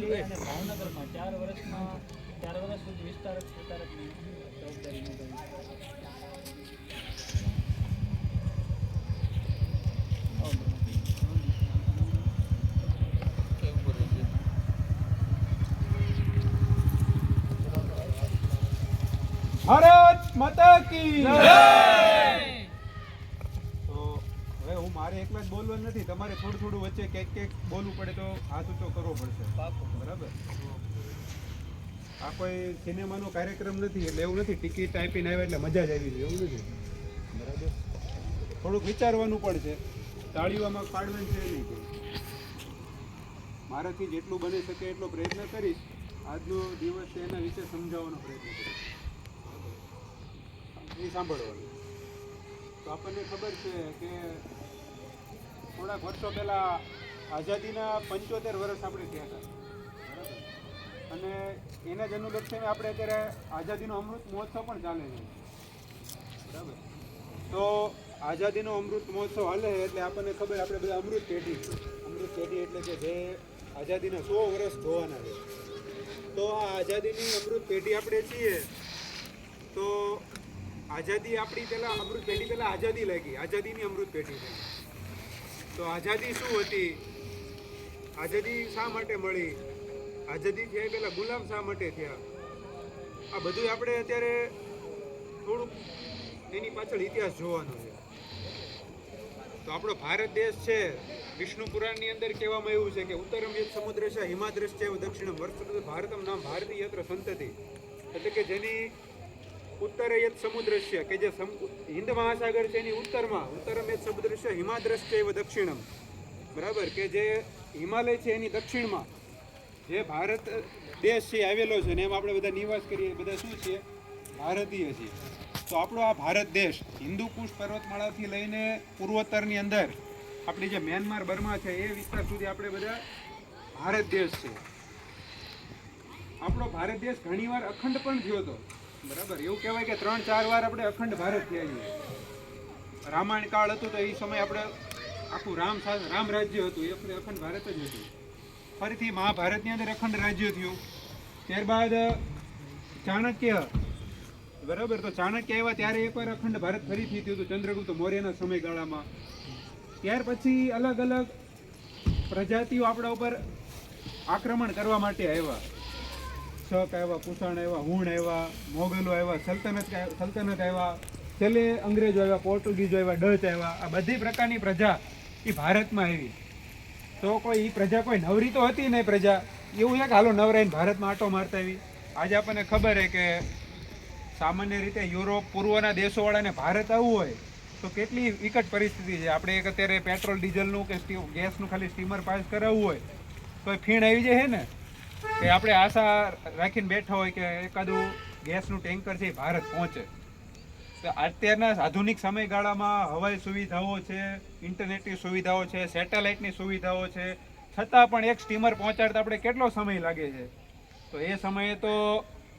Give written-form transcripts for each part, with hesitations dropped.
અમરેલી અને ભાવનગરમાં 4 વર્ષ સુધી વિસ્તારક પ્રચારકની જવાબદારી નિભાવી. ભારત માતા કી જય. તો હવે હું મારે એકલા જ બોલવાનું નથી, તમારે થોડું થોડું વચ્ચે ક્યાંક બોલવું પડે તો હાથ ઊંચો કરવો પડશે. બરાબર? આ કોઈ સિનેમાનો કાર્યક્રમ નથી, એટલે એવું નથી ટિકિટ આપીને આવ્યા એટલે મજા જ આવી જાય એવું નથી. બરાબર? થોડુંક વિચારવાનું પડશે, તાળીઓમાં પાડવાનું છે નહીં. મારાથી જેટલું બની શકે એટલો પ્રયત્ન કરીશ. આજનો દિવસ એના વિશે સમજાવવાનો પ્રયત્ન કરીશ. એ સાંભળવાનું. તો આપણને ખબર છે કે થોડાક વર્ષો પહેલાં આઝાદીના 75 વર્ષ આપણે થયા હતા. બરાબર? અને એના જ અનુલક્ષીને આપણે અત્યારે આઝાદીનો અમૃત મહોત્સવ પણ ચાલે છે. બરાબર? તો આઝાદીનો અમૃત મહોત્સવ હાલે એટલે આપણને ખબર, આપણે બધા અમૃત પેઢી એટલે કે જે આઝાદીના 100 વર્ષ જોવાના છે. તો આ આઝાદીની અમૃત પેઢી આપણે છીએ. તો આઝાદી આપણી પહેલાં અમૃત પેઢી પહેલાં આઝાદી લાગી, આઝાદીની અમૃત પેઢી થઈ. તો આઝાદી શું હતી? આઝાદી શા માટે મળી? આઝાદી થયા પહેલાં ગુલામ શા માટે થયા? આ બધું આપણે અત્યારે થોડુંક એની પાછળ ઇતિહાસ જોવાનો છે. તો આપણો ભારત દેશ છે, વિષ્ણુ પુરાણની અંદર કહેવામાં આવ્યું છે કે ઉત્તરમ યત સમુદ્ર છે હિમાદ્રશ છે દક્ષિણમ વર્ષ ભારતમ નામ ભારતી યત્ર સંતતિ. એટલે કે જેની ઉત્તરે યત સમુદ્ર છે, કે જે હિન્દ મહાસાગર છે એની ઉત્તરમાં ઉત્તરમ યત સમુદ્ર છે હિમાદ્રશ છે દક્ષિણમ. બરાબર? કે જે હિમાલય છે એની દક્ષિણમાં જે ભારત દેશ છે આવેલો છે, ને એમાં આપણે બધા નિવાસ કરીએ, બધા શું છીએ? ભારતીય છીએ. તો આપણો આ ભારત દેશ હિન્દુ કુશ પર્વતમાળાથી લઈને પૂર્વોત્તરની અંદર આપણી જે મ્યાનમાર બર્મા છે એ વિસ્તાર સુધી આપણે બધા ભારત દેશ છે. આપણો ભારત દેશ ઘણીવાર અખંડ પણ થયો હતો. બરાબર? એવું કહેવાય કે 3-4 વાર આપણે અખંડ ભારત થયા છીએ. રામાયણ કાળ હતું તો એ સમયે આપણે આખું રામ રાજ્ય હતું, એ આપણે અખંડ ભારત જ હતું. ફરીથી મહાભારતની અંદર અખંડ રાજ્ય થયું. ત્યારબાદ ચાણક્ય, બરાબર, તો ચાણક્ય આવ્યા ત્યારે એકવાર અખંડ ભારત ફરીથી થયું હતું ચંદ્રગુપ્ત મૌર્યના સમયગાળામાં. ત્યાર પછી અલગ અલગ પ્રજાતિઓ આપણા ઉપર આક્રમણ કરવા માટે આવ્યા. શક આવ્યા, કુષાણ આવ્યા, હુણ આવ્યા, મોગલો આવ્યા, સલ્તનત આવ્યા, છેલ્લે અંગ્રેજો આવ્યા, પોર્ટુગીઝો આવ્યા, ડચ આવ્યા. આ બધી પ્રકારની પ્રજા એ ભારતમાં આવી. તો કોઈ એ પ્રજા કોઈ નવરી તો હતી નહીં પ્રજા. એવું છે કે હાલો નવરાઈને ભારતમાં આંટો મારતા આવી. આજે આપણને ખબર છે કે સામાન્ય રીતે યુરોપ પૂર્વના દેશોવાળાને ભારત આવવું હોય તો કેટલી વિકટ પરિસ્થિતિ છે. આપણે એક અત્યારે પેટ્રોલ ડીઝલનું કે ગેસનું ખાલી સ્ટીમર પાસ કરાવવું હોય તો ફીણ આવી જાય છે ને, કે આપણે આશા રાખીને બેઠા હોય કે એકાદું ગેસનું ટેન્કર છે એ ભારત પહોંચે. તો અત્યારના આધુનિક સમયગાળામાં હવાઈ સુવિધાઓ છે, ઇન્ટરનેટની સુવિધાઓ છે, સેટેલાઇટની સુવિધાઓ છે, છતાં પણ એક સ્ટીમર પહોંચાડતા આપણે કેટલો સમય લાગે છે. તો એ સમયે તો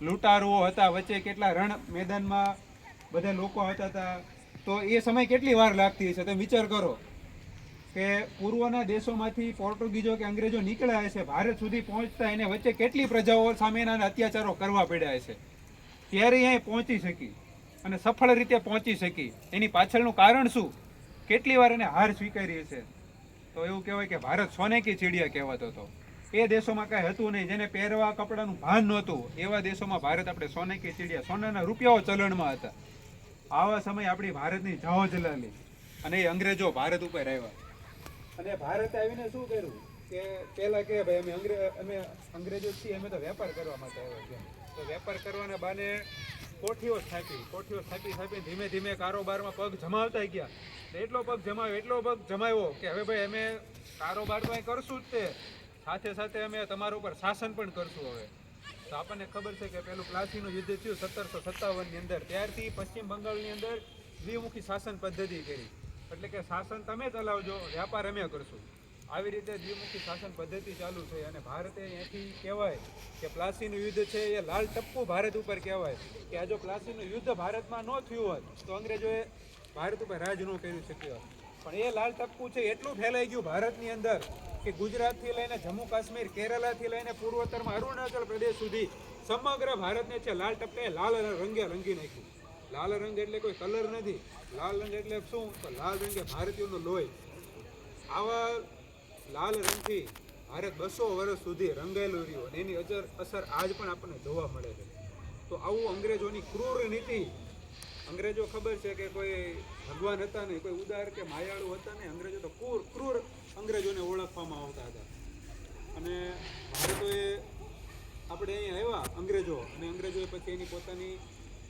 લૂંટારુઓ હતા, વચ્ચે કેટલા રણ મેદાનમાં બધા લોકો આવતા હતા. તો એ સમય કેટલી વાર લાગતી હશે? તમે વિચાર કરો કે પૂર્વના દેશોમાંથી પોર્ટુગીઝો કે અંગ્રેજો નીકળ્યા હશે, ભારત સુધી પહોંચતા એને વચ્ચે કેટલી પ્રજાઓ સામેના અત્યાચારો કરવા પડ્યા હશે, ત્યારે અહીં પહોંચી શકી અને સફળ રીતે પહોંચી શકી. એની પાછળનું કારણ શું? કેટલી વાર એને હાર સ્વીકારી હશે. તો એવું કહેવાય કે ભારત સોને કી ચીડિયા કહેવાતો હતો. એ દેશોમાં કાંઈ હતું નહીં, જેને પહેરવા કપડાનું ભાન નહોતું, એવા દેશોમાં ભારત આપણે સોને કી ચીડિયા, સોનાના રૂપિયાઓ ચલણમાં હતા. આવા સમયે આપણી ભારતની જાઓ જલાલી અને એ અંગ્રેજો ભારત ઉપર આવ્યા. અને ભારતે આવીને શું કર્યું કે પહેલાં કે ભાઈ અમે અંગ્રેજો છીએ, અમે તો વેપાર કરવા માટે આવ્યા છીએ. તો વેપાર કરવાના બાને કોઠીઓ સ્થાપી ધીમે ધીમે કારોબારમાં પગ જમાવતા ગયા. એટલો પગ જમાવ્યો કે હવે ભાઈ અમે કારોબાર તો અહીં કરશું જ, તે સાથે સાથે અમે તમારા ઉપર શાસન પણ કરશું. હવે તો આપણને ખબર છે કે પેલું પ્લાસીનું યુદ્ધ થયું 1757ની અંદર. ત્યારથી પશ્ચિમ બંગાળની અંદર દ્વિમુખી શાસન પદ્ધતિ કરી, એટલે કે શાસન તમે ચલાવજો, વ્યાપાર અમે કરશું. આવી રીતે દ્વિમુખી શાસન પદ્ધતિ ચાલુ થઈ. અને ભારતે અહીંયાથી કહેવાય કે પ્લાસીનું યુદ્ધ છે એ લાલ ટપ્પુ ભારત ઉપર કહેવાય કે આ જો પ્લાસીનું યુદ્ધ ભારતમાં ન થયું હોત તો અંગ્રેજોએ ભારત ઉપર રાજ ન કરી શક્યો. પણ એ લાલ ટપ્પુ છે એટલું ફેલાઈ ગયું ભારતની અંદર કે ગુજરાતથી લઈને જમ્મુ કાશ્મીર, કેરલાથી લઈને પૂર્વોત્તરમાં અરુણાચલ પ્રદેશ સુધી સમગ્ર ભારતને છે લાલ ટપકે લાલ રંગે રંગી નાખ્યું. લાલ રંગ એટલે કોઈ કલર નથી. લાલ રંગ એટલે શું? તો લાલ રંગ એ ભારતીયોનું લોહી. આવા લાલ રંગથી ભારત 200 વર્ષ સુધી રંગાયેલું રહ્યું અને એની અસર આજ પણ આપણને જોવા મળે છે. તો આવું અંગ્રેજોની ક્રૂર નીતિ. અંગ્રેજો ખબર છે કે કોઈ ભગવાન હતા નહીં, કોઈ ઉદાર કે માયાળુ હતા નહીં. અંગ્રેજો તો ક્રૂર અંગ્રેજોને ઓળખવામાં આવતા હતા. અને ભારતોએ આપણે અહીંયા આવ્યા અંગ્રેજો, અને અંગ્રેજોએ પછી એની પોતાની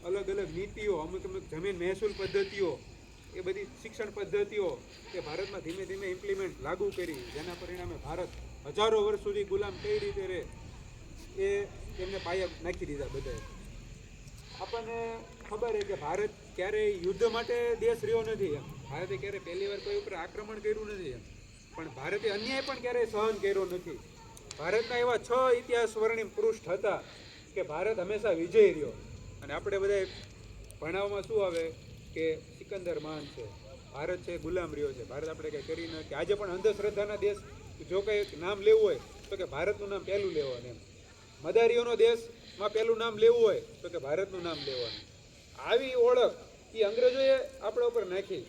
અલગ અલગ નીતિઓ, અમુક જમીન મહેસૂલ પદ્ધતિઓ, એ બધી શિક્ષણ પદ્ધતિઓ એ ભારતમાં ધીમે ધીમે ઇમ્પ્લિમેન્ટ લાગુ કરી, જેના પરિણામે ભારત હજારો વર્ષ સુધી ગુલામ કઈ રીતે રહે એ એમને પાયા નાખી દીધા બધાએ. આપણને ખબર છે કે ભારત ક્યારેય યુદ્ધ માટે દેશ રહ્યો નથી એમ. ભારતે ક્યારેય પહેલી વાર કોઈ ઉપર આક્રમણ કર્યું નથી એમ. પણ ભારતે અન્યાય પણ ક્યારેય સહન કર્યો નથી. ભારતના એવા 6 ઇતિહાસ સ્વર્ણિમ પૃષ્ઠ હતા કે ભારત હંમેશા વિજય રહ્યો. અને આપણે બધા ભણાવવામાં શું આવે કે સિકંદર મહાન છે, ભારત છે ગુલામ રહ્યો છે, ભારત આપણે કંઈ કરી નથી. આજે પણ અંધશ્રદ્ધાના દેશ જો કંઈ નામ લેવું હોય તો કે ભારતનું નામ પહેલું લેવાનું એમ. મદારીઓનો દેશમાં પહેલું નામ લેવું હોય તો કે ભારતનું નામ લેવાનું. આવી ઓળખ એ અંગ્રેજોએ આપણા ઉપર નાખી.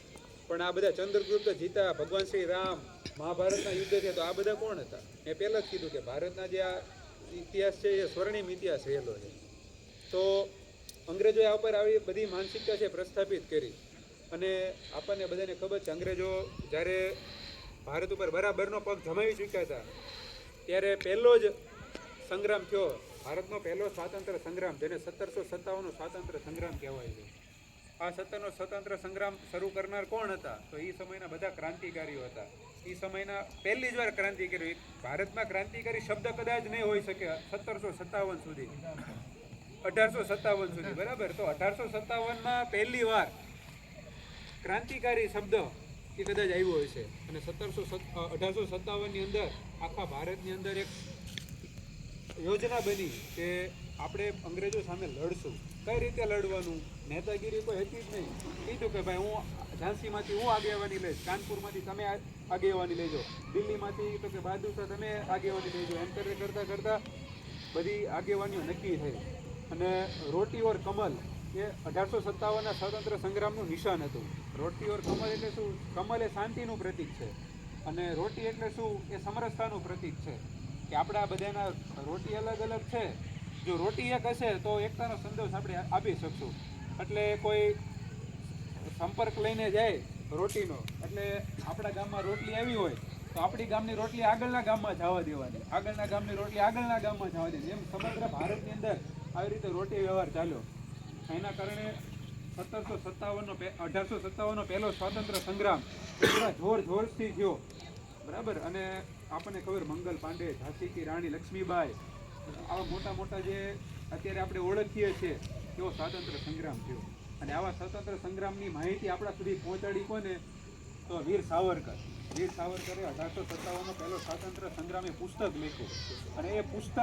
પણ આ બધા ચંદ્રગુપ્ત જીતા, ભગવાન શ્રી રામ, મહાભારતના યુદ્ધ છે, તો આ બધા કોણ હતા? મેં પહેલાં જ કીધું કે ભારતના જે આ ઇતિહાસ છે એ સ્વર્ણિમ ઇતિહાસ રહેલો છે. તો અંગ્રેજોએ આ ઉપર આવી બધી માનસિકતા છે પ્રસ્થાપિત કરી. અને આપણને બધાને ખબર છે અંગ્રેજો જ્યારે ભારત ઉપર બરાબરનો પગ જમાવી ચૂક્યા હતા ત્યારે પહેલો જ સંગ્રામ થયો, ભારતનો પહેલો સ્વાતંત્ર્ય સંગ્રામ, જેને 1757નો સ્વાતંત્ર્ય સંગ્રામ કહેવાય છે. આ 17નો સ્વતંત્ર સંગ્રામ શરૂ કરનાર કોણ હતા? તો એ સમયના બધા ક્રાંતિકારીઓ હતા. એ સમયના પહેલી જ વાર ક્રાંતિકારી, ભારતમાં ક્રાંતિકારી શબ્દ કદાચ નહીં હોઈ શકે 1757 સુધી, 1857 સુધી, બરાબર. તો 1857માં પહેલી વાર ક્રાંતિકારી શબ્દ એ કદાચ આવ્યો હોય છે. અને 1857ની અંદર આખા ભારતની અંદર એક યોજના બની કે આપણે અંગ્રેજો સામે લડશું. કઈ રીતે લડવાનું? નેતાગીરી કોઈ હતી જ નહીં. કીધું કે ભાઈ હું ઝાંસીમાંથી હું આગેવાની લઈશ, કાનપુરમાંથી તમે આગેવાની લેજો, દિલ્હીમાંથી તો કે બહાદુર શાહ તમે આગેવાની લેજો. એમ કરતાં કરતાં બધી આગેવાનીઓ નક્કી થઈ. અને રોટી ઓર કમલ એ 1857ના સ્વાતંત્ર્ય સંગ્રામનું નિશાન હતું. રોટી ઓર કમલ એટલે શું? કમલ એ શાંતિનું પ્રતીક છે અને રોટી એટલે શું? એ સમરસતાનું પ્રતીક છે. કે આપણા બધાના રોટી અલગ અલગ છે, જો રોટી એક હશે તો એકતાનો સંદેશ આપણે આપી શકશું. એટલે કોઈ સંપર્ક લઈને જાય રોટીનો, એટલે આપણા ગામમાં રોટલી આવી હોય તો આપણી ગામની રોટલી આગળના ગામમાં જવા દેવાની, આગળના ગામની રોટલી આગળના ગામમાં જવા દેવાની. એમ સમગ્ર ભારતની અંદર આવી રીતે રોટી વ્યવહાર ચાલ્યો. એના કારણે 1857નો પહેલો સ્વાતંત્ર્ય સંગ્રામ પૂરા જોરથી થયો, બરાબર. અને આપણને ખબર મંગલ પાંડે, ઝાંસી કી રાણી લક્ષ્મીબાઈ, આવા મોટા મોટા જે અત્યારે આપણે ઓળખીએ છીએ એવો સ્વાતંત્ર્ય સંગ્રામ થયો. અને આવા સ્વાતંત્ર્ય સંગ્રામની માહિતી આપણા સુધી પહોંચાડી કોને? તો વીર સાવરકર. વીર સાવરકરે 1857નો પહેલો સ્વાતંત્ર્ય સંગ્રામ એ પુસ્તક લખ્યું. અને એ પુસ્તક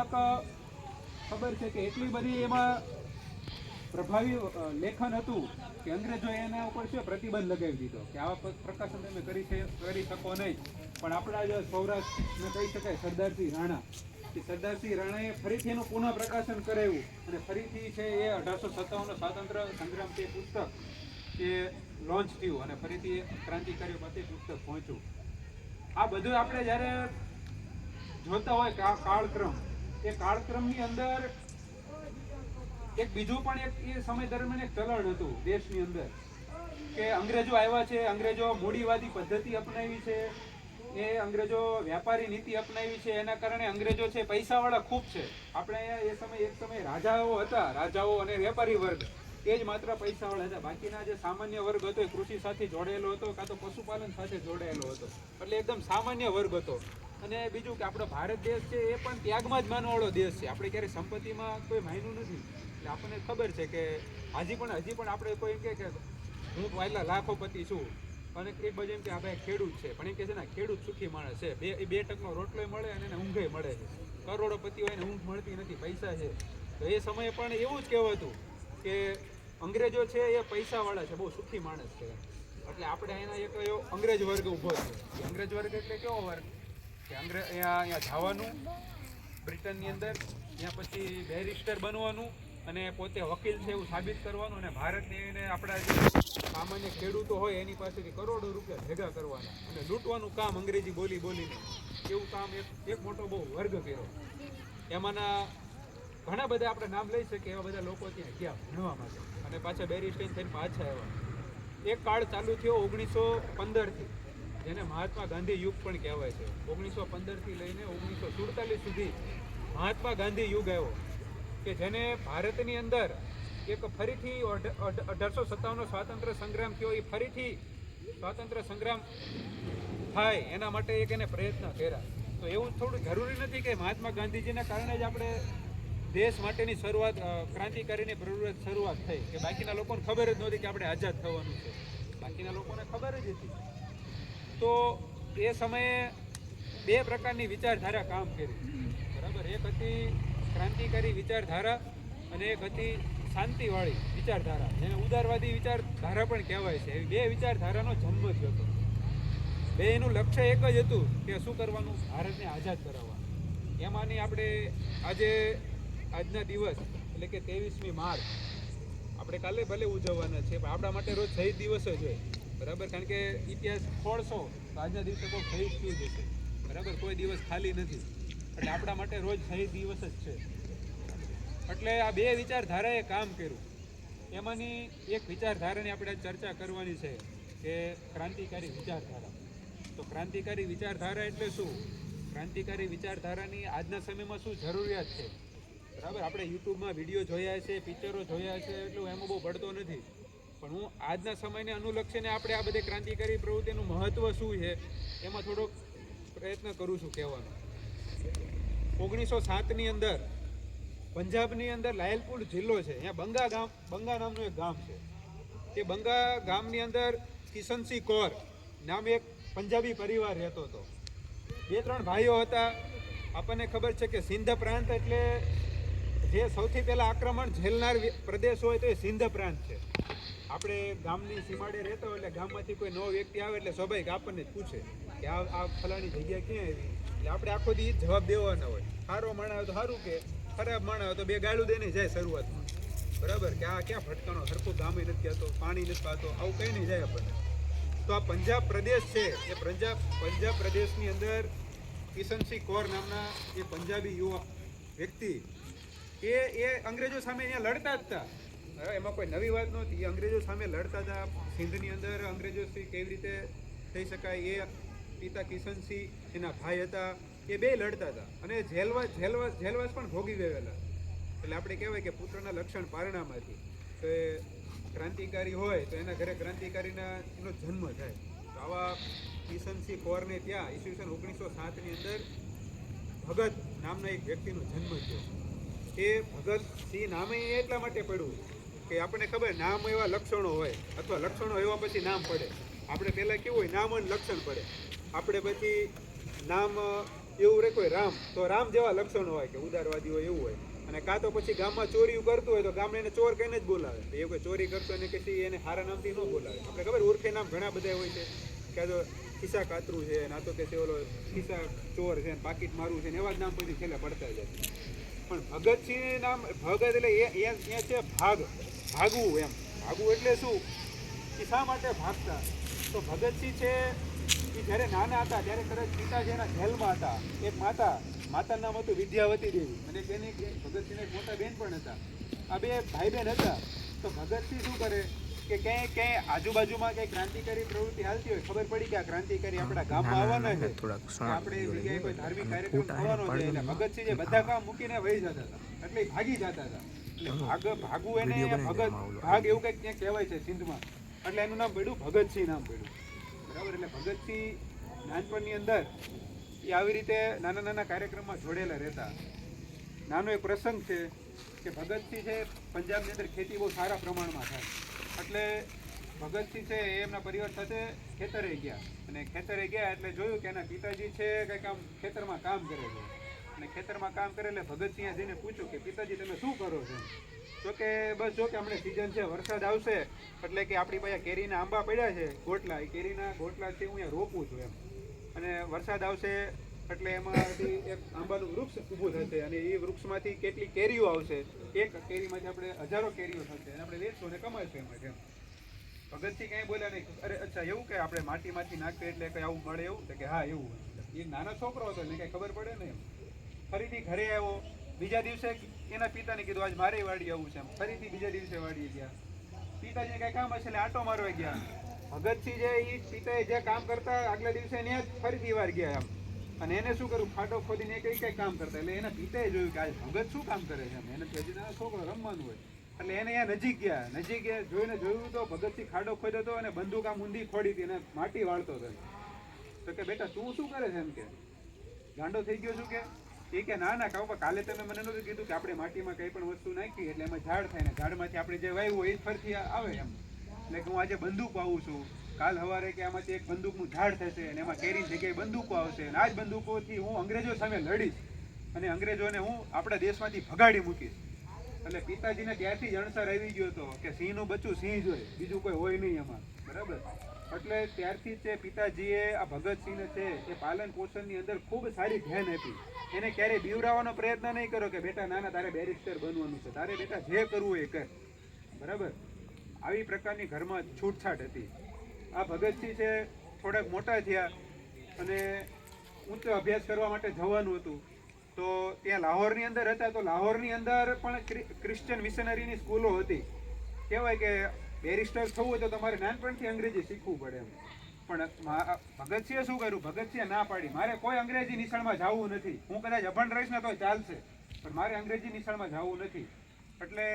ખબર છે કે એટલી બધી એમાં પ્રભાવી લેખન હતું કે અંગ્રેજોએ એના ઉપર શું પ્રતિબંધ લગાવી દીધો કે આવા પ્રકાશન તમે કરી શકો નહીં. પણ આપણા જે સૌરાષ્ટ્રને કહી શકાય સરદારસિંહ રાણા, કે સરદારસિંહ રાણાએ ફરીથી એનું પુનઃ પ્રકાશન કરાવ્યું અને ફરીથી છે એ 1857નો સ્વાતંત્ર્ય સંગ્રામ તે પુસ્તક એ લોન્ચ થયું અને ફરીથી ક્રાંતિકારીઓ પાસે પુસ્તક પહોંચ્યું. આ બધું આપણે જ્યારે જોતા હોય કે આ કાળક્રમ, એ કાળક્રમની અંદર એક બીજું પણ એક એ સમય દરમિયાન એક ચલણ હતું દેશની અંદર કે અંગ્રેજો આવ્યા છે, અંગ્રેજો મૂડીવાદી પદ્ધતિ અપનાવી છે, એ અંગ્રેજો વ્યાપારી નીતિ અપનાવી છે. એના કારણે અંગ્રેજો છે પૈસાવાળા ખૂબ છે. આપણે અહીંયા એક સમય રાજાઓ હતા, રાજાઓ અને વેપારી વર્ગ એ જ માત્ર પૈસાવાળા હતા. બાકીના જે સામાન્ય વર્ગ હતો એ કૃષિ સાથે જોડાયેલો હતો કાં તો પશુપાલન સાથે જોડાયેલો હતો. એટલે એકદમ સામાન્ય વર્ગ હતો. અને બીજું કે આપણો ભારત દેશ છે એ પણ ત્યાગમાં જ માનવાવાળો દેશ છે. આપણે ક્યારેય સંપત્તિમાં કોઈ માયનું નથી. એટલે આપણને ખબર છે કે હજી પણ આપણે કોઈ એમ કે હું પહેલાં લાખોપતિ છું અને એક બાજુ એમ કે આ ભાઈ ખેડૂત છે, પણ એમ કે છે ને ખેડૂત સુખી માણસ છે, બે ટકનો રોટલો મળે અને એને ઊંઘે મળે છે. કરોડોપતિ હોય એને ઊંઘ મળતી નથી, પૈસા છે. તો એ સમયે પણ એવું જ કહેવાતું કે અંગ્રેજો છે એ પૈસાવાળા છે, બહુ સુખી માણસ છે. એટલે આપણે એના એક એવો અંગ્રેજ વર્ગ ઊભો છે. અંગ્રેજ વર્ગ એટલે કેવો વર્ગ કે અહીંયા જવાનું બ્રિટનની અંદર, ત્યાં પછી બેરિસ્ટર બનવાનું અને પોતે વકીલ છે એવું સાબિત કરવાનું, અને ભારતની એને આપણા જે સામાન્ય ખેડૂતો હોય એની પાસેથી કરોડો રૂપિયા ભેગા કરવાના અને લૂંટવાનું કામ અંગ્રેજી બોલીને, એવું કામ એક મોટો બહુ વર્ગ કર્યો. એમાંના ઘણા બધા આપણે નામ લઈ શકીએ એવા બધા લોકો ત્યાં ગયા ભણવા માટે અને પાછા બેરિસ્ટર થઈને પાછા આવ્યા. એક કાળ ચાલુ થયો 1915થી, જેને મહાત્મા ગાંધી યુગ પણ કહેવાય છે. 1915થી લઈને 1947 સુધી મહાત્મા ગાંધી યુગ આવ્યો કે જેને ભારતની અંદર એક ફરીથી 1857નો સ્વાતંત્ર્ય સંગ્રામ થયો, એ ફરીથી સ્વાતંત્ર્ય સંગ્રામ થાય એના માટે એક એને પ્રયત્ન કર્યા. તો એવું થોડું જરૂરી નથી કે મહાત્મા ગાંધીજીના કારણે જ આપણે દેશ માટેની ક્રાંતિકારીની શરૂઆત થઈ, કે બાકીના લોકોને ખબર જ નહોતી કે આપણે આઝાદ થવાનું છે, બાકીના લોકોને ખબર જ હતી. તો એ સમયે બે પ્રકારની વિચારધારા કામ કરી, બરાબર. એક હતી ક્રાંતિકારી વિચારધારા અને એક હતી શાંતિવાળી વિચારધારા, જેને ઉદારવાદી વિચારધારા પણ કહેવાય છે. એવી બે વિચારધારાનો જન્મ થયો હતો. બેનું લક્ષ્ય એક જ હતું કે શું કરવાનું, ભારતને આઝાદ કરાવવાનું. એમાંની આપણે આજના દિવસ એટલે કે 23મી માર્ચ આપણે કાલે ભલે ઉજવવાના છે, પણ આપણા માટે રોજ શહીદ દિવસ જ હોય, બરાબર. કારણ કે ઇતિહાસ ખોળશો તો આજના દિવસે કોઈ શહીદ થયું જ હશે, બરાબર. કોઈ દિવસ ખાલી નથી, એટલે આપણા માટે રોજ શહીદ દિવસ જ છે. એટલે આ બે વિચારધારાએ કામ કર્યું. એમાંની એક વિચારધારાની આપણે ચર્ચા કરવાની છે કે ક્રાંતિકારી વિચારધારા. તો ક્રાંતિકારી વિચારધારા એટલે શું, ક્રાંતિકારી વિચારધારાની આજના સમયમાં શું જરૂરિયાત છે, બરાબર. આપણે યુટ્યુબમાં વિડીયો જોયા છે, પિક્ચરો જોયા છે, એટલું એમાં બહુ પડતો નથી, પણ હું આજના સમયને અનુલક્ષીને આપણે આ બધી ક્રાંતિકારી પ્રવૃત્તિનું મહત્ત્વ શું છે એમાં થોડોક પ્રયત્ન કરું છું કહેવાનો. 1907ની અંદર પંજાબની અંદર લાયલપુર જિલ્લો છે, અહીંયા બંગા નામનું એક ગામ છે. તે બંગા ગામની અંદર કિશનસિંહ કૌર નામે એક પંજાબી પરિવાર રહેતો હતો. 2-3 ભાઈઓ હતા. આપણને ખબર છે કે સિંધ પ્રાંત એટલે જે સૌથી પહેલાં આક્રમણ ઝેલનાર પ્રદેશ હોય તો એ સિંધ પ્રાંત છે. આપણે ગામની સીમાડે રહેતો હોય એટલે ગામમાંથી કોઈ નવો વ્યક્તિ આવે એટલે સ્વાભાવિક આપણને જ પૂછે કે આ ફલાણી જગ્યા ક્યાં આવી, એટલે આપણે આખો દી જવાબ દેવાના હોય. સારો માણસ આવે તો સારું કે, ખરાબ માણસ આવે તો બે ગાળું દઈને જાય શરૂઆતમાં, બરાબર, કે આ ક્યાં ભટકાણો, સરખું ગામે નથી કહેતો, પાણી નથી પાતો, આવું કંઈ નહીં જાય આપણને. તો આ પંજાબ પ્રદેશ છે, એ પંજાબ પ્રદેશની અંદર કિશનસિંહ કૌર નામના એ પંજાબી યુવા વ્યક્તિ એ અંગ્રેજો સામે અહીંયા લડતા જ હતા. એમાં કોઈ નવી વાત નહોતી. એ અંગ્રેજો સામે લડતા હતા. સિંધની અંદર અંગ્રેજોથી કેવી રીતે થઈ શકાય એ પિતા કિશનસિંહ એના ભાઈ હતા, એ બે લડતા હતા અને જેલવાસ પણ ભોગવી ગયેલા. એટલે આપણે કહેવાય કે પુત્રના લક્ષણ પારણામાંથી. તો એ ક્રાંતિકારી હોય તો એના ઘરે ક્રાંતિકારીના એનો જન્મ થાય. તો આવા કિશનસિંહ કૌરને ત્યાં ઈસવીસન 1907ની અંદર ભગત નામના એક વ્યક્તિનો જન્મ થયો. એ ભગતસિંહ નામે એટલા માટે પડ્યું કે આપણને ખબર નામ એવા લક્ષણો હોય અથવા લક્ષણો એવા પછી નામ પડે. આપણે પહેલાં કેવું હોય, નામ અને લક્ષણ પડે. આપણે પછી નામ એવું રહે કોઈ રામ, તો રામ જેવા લક્ષણો હોય કે ઉદારવાદી હોય એવું હોય. અને કાં તો પછી ગામમાં ચોરી કરતું હોય તો ગામમાં એને ચોર કહીને જ બોલાવે. એ કોઈ ચોરી કરતો એને પછી એને સારા નામથી ન બોલાવે. આપણે ખબર ઓળખે નામ ઘણા બધા હોય છે કે તો ખિસ્સા કાતરું છે, ના તો કે ઓલો ખિસ્સા ચોર છે, પાકીટ મારું છે, ને એવા જ નામ પછી છેલ્લે પડતા જાય. પણ ભગતસિંહ નામ ભગત એટલે એ છે ભાગવું એમ. ભાગવું એટલે શું, એ શા માટે ભાગતા? તો ભગતસિંહ છે એ જ્યારે નાના હતા ત્યારે કદાચ પિતાજી એના જેલમાં હતા. એક માતાનું નામ હતું વિદ્યાવતી દેવી, અને તેની ભગતસિંહના એક મોટા બેન પણ હતા. આ બે ભાઈ બહેન હતા. તો ભગતસિંહ શું કરે કે ક્યાંય આજુબાજુમાં કંઈ ક્રાંતિકારી પ્રવૃત્તિ હાલતી હોય, ખબર પડી કે આ ક્રાંતિકારી આપણા ગામમાં આવવાના છે, આપણે જગ્યાએ કોઈ ધાર્મિક કાર્યક્રમ થવાનો છે, એટલે ભગતસિંહ જે બધા કામ મૂકીને વહી જતા હતા, એટલે ભાગી જતા હતા. એટલે ભાગવું એને ભાગ એવું કંઈક ત્યાં કહેવાય છે સિંધમાં, એટલે એનું નામ પડ્યું ભગતસિંહ નામ પડ્યું, બરાબર. એટલે ભગતસિંહ નાનપણની અંદર એ આવી રીતે નાના નાના કાર્યક્રમમાં જોડેલા રહેતા. નાનો એક પ્રસંગ છે કે ભગતસિંહ છે પંજાબની અંદર ખેતી બહુ સારા પ્રમાણમાં થાય, એટલે ભગતસિંહ છે એ એમના પરિવાર સાથે ખેતરે ગયા. અને ખેતરે ગયા એટલે જોયું કે એના પિતાજી છે કંઈક આમ ખેતરમાં કામ કરે છે. અને ખેતરમાં કામ કરે એટલે ભગતસિંહે જઈને પૂછ્યું કે પિતાજી તમે શું કરો છો? તો કે બસ જો કે હમણાં સિઝન છે, વરસાદ આવશે એટલે કે આપણી પાસે કેરીના આંબા પડ્યા છે ગોટલા, એ કેરીના ગોટલા છે હું અહીંયા રોપું છું એમ, અને વરસાદ આવશે એટલે એમાંથી એક આંબાનું વૃક્ષ ઊભું થશે અને એ વૃક્ષમાંથી કેટલી કેરીઓ આવશે, એક કેરીમાંથી આપણે હજારો કેરીઓ થશે અને આપણે વેચશું અને કમાઈશું એમાં. ભગતસિંહ કઈ બોલ્યા નહીં, અરે અચ્છા એવું કે આપણે માટીમાંથી નાખીએ એટલે કઈ આવું મળે એવું? કે હા એવું. એ નાનો છોકરો હતો એને કઈ ખબર પડે ને. ફરીથી ઘરે આવ્યો, બીજા દિવસે એના પિતાને કીધું આજ મારે વાડી આવું છે. ફરીથી બીજા દિવસે વાડીએ ગયા, પિતાજીને કઈ કામ હશે એટલે આટો મારવા ગયા. ભગતસિંહ જે એ પિતાએ જે કામ કરતા આગલા દિવસે ત્યાં જ ફરીથી વાર ગયા એમ. અને એને શું કર્યું, ખાડો ખોદીને કઈ કામ કરતા. એટલે એના પિતાએ જોયું કે આજ ભગત શું કામ કરે છે. એને હજી નાનો છોકરો રમવાનું હોય એટલે એને અહીંયા નજીક ગયા જોઈને જોયું તો ભગતસિંહ ખાડો ખોદ્યો હતો અને બંદૂક આમ ઊંધી ખોડી હતી અને માટી વાળતો હતો. તો કે બેટા તું શું કરે છે એમ કે ગાંડો થઈ ગયો છું કે? એ કે ના ના કાકા, કાલે તમે મને નહોતું કીધું કે આપણે માટીમાં કઈ પણ વસ્તુ નાખી એટલે એમાં ઝાડ થાય ને ઝાડમાંથી આપણે જે વાવ્યું હોય એ ફરથી આવે એમ. એટલે કે હું આજે બંદૂક વાવું છું, કાલ સવારે કે આમાંથી એક બંદૂકનું ઝાડ થશે અને એમાં કેરીની જગ્યાએ બંદૂકો આવશે અને આ જ બંદૂકોથી હું અંગ્રેજો સામે લડીશ અને અંગ્રેજોને હું આપણા દેશમાંથી ભગાડી મૂકીશ. એટલે પિતાજીને ત્યારથી જ અણસાર આવી ગયો હતો કે સિંહનું બચ્ચું સિંહ જ હોય, બીજું કોઈ હોય નહીં એમાં. બરાબર. એટલે ત્યારથી જ પિતાજીએ આ ભગતસિંહને છે એ પાલન પોષણની અંદર ખૂબ સારી ધ્યાન આપી. એને ક્યારેય બીવરાવવાનો પ્રયત્ન નહીં કરો કે બેટા ના ના તારે બેરિસ્ટર બનવાનું છે, તારે બેટા જે કરવું એ કર. બરાબર. આવી પ્રકારની ઘરમાં છૂટછાટ હતી. આ ભગતસિંહ છે થોડાક મોટા થયા અને ઊંચો અભ્યાસ કરવા માટે જવાનું હતું તો ત્યાં લાહોરની અંદર હતા. તો લાહોરની અંદર પણ ક્રિશ્ચિયન મિશનરીની સ્કૂલો હતી. કહેવાય કે બેરિસ્ટર થવું હોય તો તમારે નાનપણથી અંગ્રેજી શીખવું પડે એમ. પણ ભગતસિંહે શું કર્યું, ભગતસિંહે ના પાડી, મારે કોઈ અંગ્રેજી નિશાળમાં જવું નથી. હું કદાચ અભણ રહીશ ને તો ચાલશે પણ મારે અંગ્રેજી નિશાળમાં જવું નથી. એટલે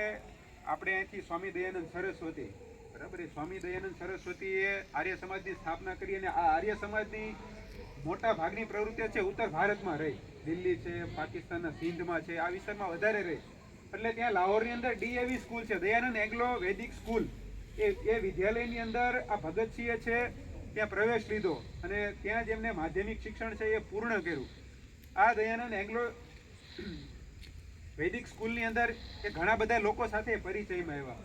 આપણે અહીંથી સ્વામી દયાનંદ સરસ્વતી, બરાબર, એ સ્વામી દયાનંદ સરસ્વતીએ આર્ય સમાજની સ્થાપના કરી અને આ આર્ય સમાજની મોટા ભાગની પ્રવૃત્તિઓ છે ઉત્તર ભારતમાં રહી. દિલ્હી છે, પાકિસ્તાનના સિંધમાં છે, આ વિસ્તારમાં વધારે રહી. એટલે ત્યાં લાહોરની અંદર DAV સ્કૂલ છે, દયાનંદ એંગ્લો વેદિક સ્કૂલ. એ વિદ્યાલયની અંદર આ ભગતસિંહે છે ત્યાં પ્રવેશ લીધો અને ત્યાં જ એમને માધ્યમિક શિક્ષણ છે એ પૂર્ણ કર્યું. આ દયાનંદ એંગ્લો વૈદિક સ્કૂલની અંદર એ ઘણા બધા લોકો સાથે પરિચયમાં આવ્યા.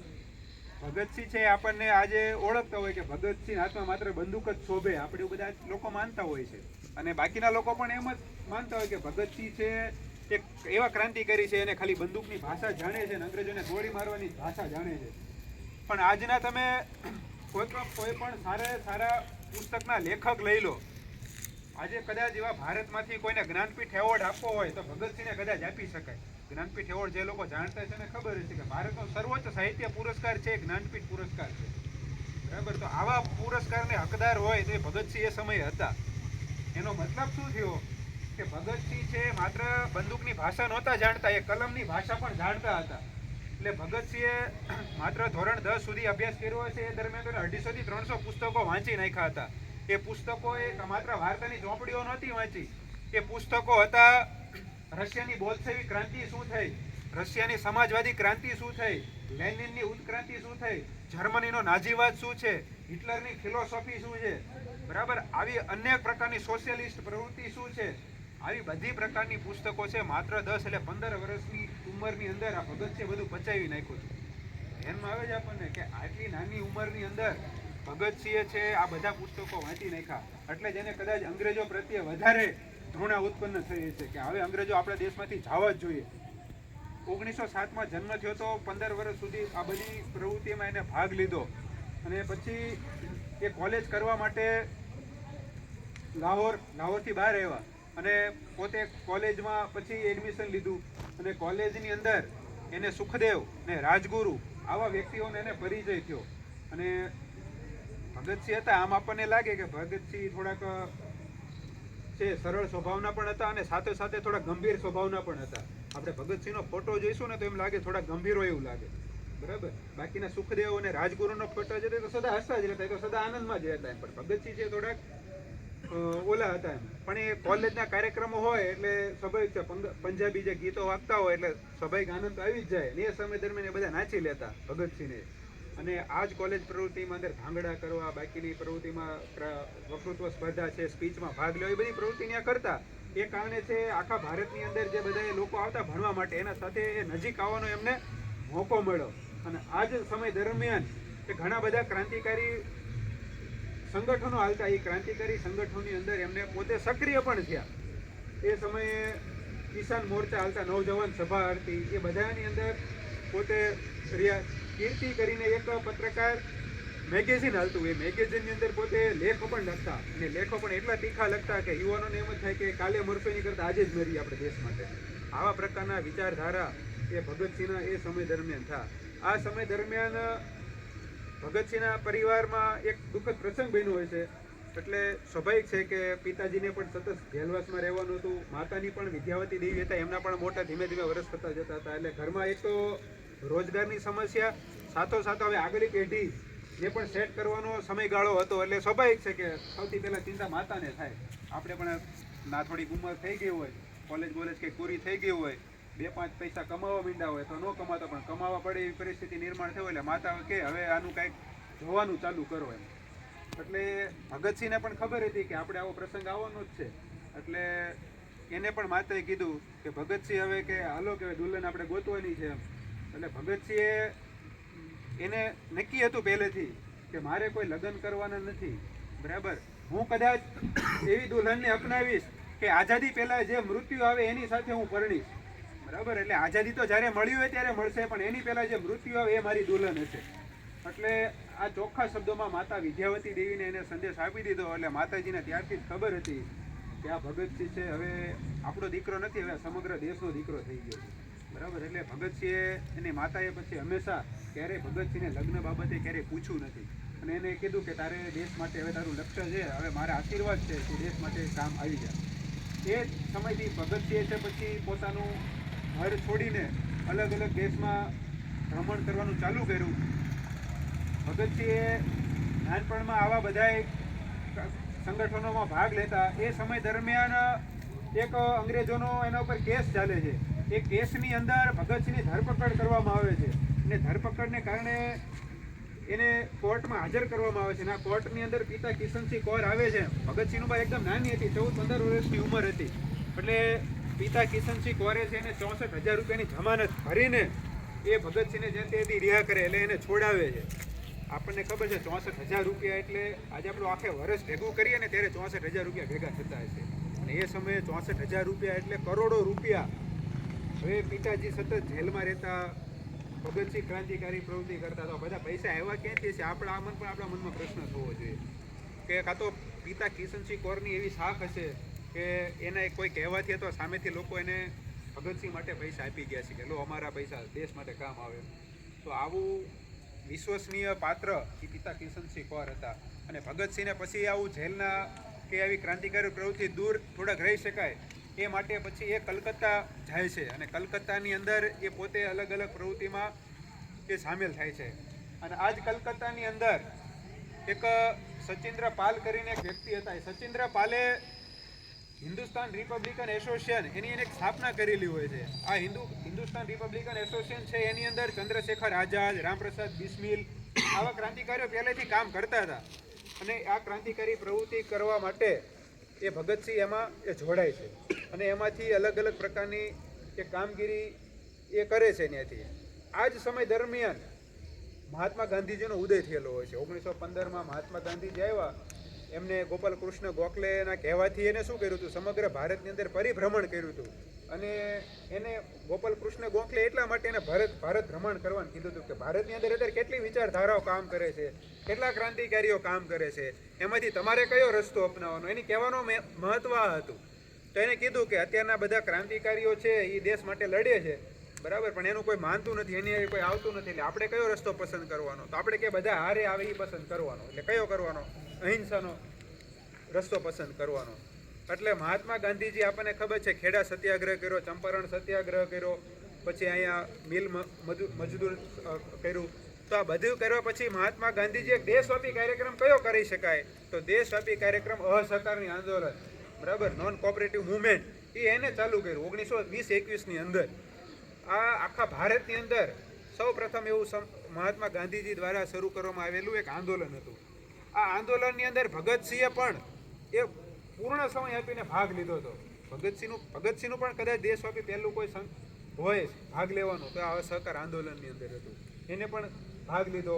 ભગતસિંહ છે આપણને આજે ઓળખતા હોય કે ભગતસિંહ હાથમાં માત્ર બંદૂક જ શોભે, આપણે એવું બધા લોકો માનતા હોય છે અને બાકીના લોકો પણ એમ જ માનતા હોય કે ભગતસિંહ છે એક એવા ક્રાંતિકારી છે એને ખાલી બંદૂકની ભાષા જાણે છે અને અંગ્રેજોને ગોળી મારવાની ભાષા જાણે છે. પણ આજના તમે કોઈ પણ સારા પુસ્તકના લેખક લઈ લો, આજે કદાચ એવા ભારતમાંથી કોઈને જ્ઞાનપીઠ એવોર્ડ આપવો હોય તો ભગતસિંહને કદાચ આપી શકાય. જ્ઞાનપીઠ એવોર્ડ જે લોકો જાણતા છે એને ખબર હશે કે ભારતનો સર્વોચ્ચ સાહિત્ય પુરસ્કાર છે જ્ઞાનપીઠ પુરસ્કાર છે. બરાબર. તો આવા પુરસ્કારને હકદાર હોય તો એ ભગતસિંહ એ સમયે હતા. એનો મતલબ શું થયો કે ભગતસિંહ છે માત્ર બંદૂકની ભાષા નહોતા જાણતા, એ કલમની ભાષા પણ જાણતા હતા. એટલે ભગતસિંહે માત્ર ધોરણ 10 સુધી અભ્યાસ કર્યો છે. એ દરમિયાન 250 થી 300 પુસ્તકો વાંચી નાખ્યા હતા. એ પુસ્તકો એ માત્ર વાર્તાની ચોપડીઓ નહોતી વાંચી, એ પુસ્તકો હતા રશિયાની બોલ્શેવિક ક્રાંતિ શું થઈ, રશિયાની સમાજવાદી ક્રાંતિ શું થઈ, લેનિનની ઉત્ક્રાંતિ શું થઈ, જર્મનીનો નાઝીવાદ શું છે, હિટલરની ફિલોસોફી શું છે, બરાબર, આવી અનેક પ્રકારની સોશિયલિસ્ટ પ્રવૃત્તિ શું છે, આવી બધી પ્રકારની પુસ્તકો છે. માત્ર 10 એટલે 15 વર્ષની ઉંમરની અંદર આ ભગતસિંહ બધું પચાવી નાખ્યું હતું. ધ્યાનમાં આવે છે આપણને કે આટલી નાની ઉંમરની અંદર ભગતસિંહે છે આ બધા પુસ્તકો વાંચી નાખ્યા. એટલે જ એને કદાચ અંગ્રેજો પ્રત્યે વધારે ઘૃણા ઉત્પન્ન થઈ છે કે હવે અંગ્રેજો આપણા દેશમાંથી જવા જ જોઈએ. 1907માં જન્મ થયો તો 15 વર્ષ સુધી આ બધી પ્રવૃત્તિમાં એને ભાગ લીધો અને પછી એ કોલેજ કરવા માટે લાહોરથી બહાર આવ્યા અને પોતે કોલેજમાં પછી એડમિશન લીધું અને કોલેજની અંદર એને સુખદેવ ને રાજગુરુ આવા વ્યક્તિઓને એને પરિચય થયો. અને ભગતસિંહ હતા આમ આપણને લાગે કે ભગતસિંહ થોડાક છે સરળ સ્વભાવના પણ હતા અને સાથે સાથે થોડા ગંભીર સ્વભાવના પણ હતા. આપણે ભગતસિંહનો ફોટો જોઈશું ને તો એમ લાગે થોડા ગંભીરો એવું લાગે. બરાબર. બાકીના સુખદેવ અને રાજગુરુનો ફોટો છે તો સદા હસતા જ રહેતા, તો સદા આનંદમાં જ રહેતા. એમ પણ ભગતસિંહ છે થોડાક ઓલા હતા એમ. પણ એ કોલેજના કાર્યક્રમો હોય એટલે સ્વાભાવિક છે, પંજાબી જે ગીતો વાગતા હોય એટલે સ્વાભાવિક આનંદ તો આવી જ જાય. અને એ સમય દરમિયાન એ બધા નાચી લેતા ભગતસિંહને. અને આ જ કોલેજ પ્રવૃત્તિમાં અંદર ભાંગડા કરવા, બાકીની પ્રવૃત્તિમાં વક્તૃત્વ સ્પર્ધા છે, સ્પીચમાં ભાગ લેવો, એ બધી પ્રવૃત્તિ ત્યાં કરતા. એ કારણે છે આખા ભારતની અંદર જે બધા લોકો આવતા ભણવા માટે એના સાથે એ નજીક આવવાનો એમને મોકો મળ્યો. અને આ જ સમય દરમિયાન એ ઘણા બધા ક્રાંતિકારી સંગઠનો હાલતા. એ ક્રાંતિકારી સંગઠનોની અંદર એમને પોતે સક્રિય પણ થયા. એ સમયે કિસાન મોરચા હાલતા, નવજવાન સભા હતી, એ બધાની અંદર પોતે રહ્યા. કીર્તિ કરીને એક પત્રકાર મેગેઝિન હાલતું, એ મેગેઝિનની અંદર પોતે લેખો પણ લખતા, અને લેખો પણ એટલા તીખા લખતા કે યુવાનોને એમ જ થાય કે કાલે મરશું એની કરતાં આજે જ મરીએ આપણે દેશ માટે. આવા પ્રકારના વિચારધારા એ ભગતસિંહના એ સમય દરમિયાન થયા. આ સમય દરમિયાન ભગતસિંહના પરિવારમાં એક દુઃખદ પ્રસંગ બન્યો હોય છે. એટલે સ્વાભાવિક છે કે પિતાજીને પણ સતત જેલવાસમાં રહેવાનું હતું, માતાની પણ વિદ્યાવતી દેવી હતા, એમના પણ મોટા ધીમે ધીમે વર્ષ થતા જતા હતા. એટલે ઘરમાં એક તો રોજગારની સમસ્યા, સાથોસાથ હવે આગળની પેઢીને પણ સેટ કરવાનો સમયગાળો હતો. એટલે સ્વાભાવિક છે કે સૌથી પહેલાં ચિંતા માતાને થાય. આપણે પણ ના થોડીક ઉંમર થઈ ગઈ હોય, કોલેજ કંઈક પૂરી થઈ ગઈ હોય, 2-5 પૈસા કમાવા માંડ્યા હોય તો ન કમાતો પણ કમાવા પડે એવી પરિસ્થિતિ નિર્માણ થઈ હોય એટલે માતા કે હવે આનું કંઈક જોવાનું ચાલુ કરો એમ. એટલે ભગતસિંહને પણ ખબર હતી કે આપણે આવો પ્રસંગ આવવાનો જ છે. એટલે એને પણ માતાએ કીધું કે ભગતસિંહ હવે કે હાલો કે દુલ્હન આપણે ગોતવાની છે એમ. એટલે ભગતસિંહે એને નક્કી હતું પહેલેથી કે મારે કોઈ લગ્ન કરવાના નથી, બરાબર. હું કદાચ એવી દુલ્હનને અપનાવીશ કે આઝાદી પહેલાં જે મૃત્યુ આવે એની સાથે હું પરણીશ, બરાબર. એટલે આઝાદી તો જ્યારે મળી હોય ત્યારે મળશે, પણ એની પહેલાં જે મૃત્યુ આવે એ મારી દુલ્હન હશે. એટલે આ ચોખ્ખા શબ્દોમાં માતા વિદ્યાવતી દેવીને એને સંદેશ આપી દીધો. એટલે માતાજીને ત્યારથી જ ખબર હતી કે આ ભગતસિંહ છે હવે આપણો દીકરો નથી, હવે સમગ્ર દેશનો દીકરો થઈ ગયો છે, બરાબર. એટલે ભગતસિંહે એની માતાએ પછી હંમેશા ક્યારેય ભગતસિંહને લગ્ન બાબતે ક્યારેય પૂછ્યું નથી, અને એને કીધું કે તારે દેશ માટે હવે તારું લક્ષ્ય છે, હવે મારા આશીર્વાદ છે, તું દેશ માટે કામ આવી જાય. એ સમયથી ભગતસિંહે છે પછી પોતાનું ઘર છોડીને અલગ અલગ દેશમાં ભ્રમણ કરવાનું ચાલુ કર્યું. ભગતસિંહે નાનપણમાં આવા બધા સંગઠનોમાં ભાગ લેતા. એ સમય દરમિયાન એક અંગ્રેજોનો એના ઉપર કેસ ચાલે છે. એ કેસની અંદર ભગતસિંહની ધરપકડ કરવામાં આવે છે, અને ધરપકડને કારણે એને કોર્ટમાં હાજર કરવામાં આવે છે. અને આ કોર્ટની અંદર પિતા કિશનસિંહ કૌર આવે છે. ભગતસિંહનું ભાઈ એકદમ નાની હતી, 14-15 વર્ષની ઉંમર હતી. એટલે પિતા કિશનસિંહ કૌરે છે એને 64,000 રૂપિયાની જમાનત ભરીને એ ભગતસિંહને જે તેથી રિહા કરે, એટલે એને છોડાવે છે. આપણને ખબર છે 64,000 રૂપિયા એટલે આજે આપણું આખે વર્ષ ભેગું કરીએ ને ત્યારે 64,000 રૂપિયા ભેગા થતા હશે, અને એ સમયે 64,000 રૂપિયા એટલે કરોડો રૂપિયા. હવે પિતાજી સતત જેલમાં રહેતા, ભગતસિંહ ક્રાંતિકારી પ્રવૃત્તિ કરતા, તો બધા પૈસા આવ્યા ક્યાંથી છે? આપણા મનમાં પ્રશ્ન થવો જોઈએ કે કાં તો પિતા કિશનસિંહ કૌરની એવી શાખ હશે કે એને કોઈ કહેવાથી અથવા સામેથી લોકો એને ભગતસિંહ માટે પૈસા આપી ગયા છે કે લો અમારા પૈસા દેશ માટે કામ આવે. તો આવું વિશ્વસનીય પાત્ર એ પિતા કિશનસિંહ કૌર હતા. અને ભગતસિંહને પછી આવું જેલના કે આવી ક્રાંતિકારી પ્રવૃત્તિ દૂર થોડાક રહી શકાય એ માટે પછી એ કલકત્તા જાય છે, અને કલકત્તાની અંદર એ પોતે અલગ અલગ પ્રવૃત્તિમાં એ સામેલ થાય છે. અને આ જ કલકત્તાની અંદર એક સચિન્દ્ર પાલ કરીને એક વ્યક્તિ હતા. એ સચિન્દ્ર પાલે હિન્દુસ્તાન રિપબ્લિકન એસોસિએશન એની એક સ્થાપના કરેલી હોય છે. આ હિન્દુસ્તાન રિપબ્લિકન એસોસિએશન છે એની અંદર ચંદ્રશેખર આઝાદ, રામપ્રસાદ બિસ્મિલ આવા ક્રાંતિકારીઓ પહેલેથી કામ કરતા હતા. અને આ ક્રાંતિકારી પ્રવૃત્તિ કરવા માટે એ ભગતસિંહ એમાં એ જોડાય છે, અને એમાંથી અલગ અલગ પ્રકારની એ કામગીરી એ કરે છે. ત્યાંથી આ જ સમય દરમિયાન મહાત્મા ગાંધીજીનો ઉદય થયેલો હોય છે. 1915માં મહાત્મા ગાંધીજી આવ્યા. એમને ગોપાલ કૃષ્ણ ગોખલેના કહેવાથી એને શું કર્યું હતું? સમગ્ર ભારતની અંદર પરિભ્રમણ કર્યું હતું. અને એને ગોપાલ કૃષ્ણ ગોખલે એટલા માટે એને ભારત ભ્રમણ કરવાનું કીધું હતું કે ભારતની અંદર અત્યારે કેટલી વિચારધારાઓ કામ કરે છે, કેટલા ક્રાંતિકારીઓ કામ કરે છે, એમાંથી તમારે કયો રસ્તો અપનાવવાનો, એની કહેવાનો મહત્વ હતું. તો એને કીધું કે અત્યારના બધા ક્રાંતિકારીઓ છે એ દેશ માટે લડે છે, બરાબર, પણ એનું કોઈ માનતું નથી, એની કોઈ આવતું નથી, એટલે આપણે કયો રસ્તો પસંદ કરવાનો? તો આપણે કે બધા હારે આવે એ પસંદ કરવાનો. એટલે કયો કરવાનો? અહિંસાનો રસ્તો પસંદ કરવાનો. એટલે મહાત્મા ગાંધીજી આપણને ખબર છે ખેડા સત્યાગ્રહ કર્યો, ચંપારણ સત્યાગ્રહ કર્યો, પછી અહીંયા મિલ મજદૂર કર્યું. તો આ બધું કરવા પછી મહાત્મા ગાંધીજી એક દેશવ્યાપી કાર્યક્રમ કયો કરી શકાય? તો દેશવ્યાપી કાર્યક્રમ અસહકારની આંદોલન, બરાબર, નોન કોઓપરેટિવ મુવમેન્ટ, એને ચાલુ કર્યું 1920-21ની અંદર. આ આખા ભારતની અંદર સૌ પ્રથમ એવું મહાત્મા ગાંધીજી દ્વારા શરૂ કરવામાં આવેલું એક આંદોલન હતું. આ આંદોલનની અંદર ભગતસિંહે પણ એ પૂર્ણ સમય આપીને ભાગ લીધો હતો. ભગતસિંહનું પણ કદાચ દેશવ્યાપી પહેલું કોઈ હોય ભાગ લેવાનો તો આ સહકાર આંદોલનની અંદર હતું. એને પણ ભાગ લીધો.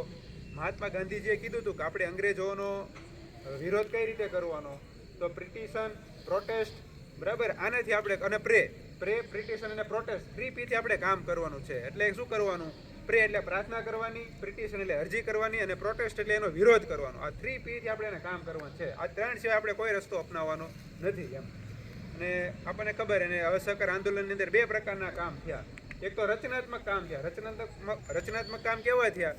મહાત્મા ગાંધીજીએ કીધું હતું કે આપણે અંગ્રેજોનો વિરોધ કઈ રીતે કરવાનો? તો પિટિશન, પ્રોટેસ્ટ, બરાબર. આનાથી આપણે અને પ્રિટિશન અને પ્રોટેસ્ટ 3P થી આપણે કામ કરવાનું છે. એટલે શું કરવાનું? પ્રે એટલે પ્રાર્થના કરવાની, પ્રિટિશન એટલે અરજી કરવાની, અને પ્રોટેસ્ટ એટલે એનો વિરોધ કરવાનો. આ 3P થી આપણે એને કામ કરવાનું છે. આ ત્રણ સિવાય આપણે કોઈ રસ્તો અપનાવવાનો નથી એમ. અને આપણને ખબર એને અસહકાર આંદોલનની અંદર બે પ્રકારના કામ થયા. એક તો રચનાત્મક કામ થયા. રચનાત્મક કામ કેવા થયા?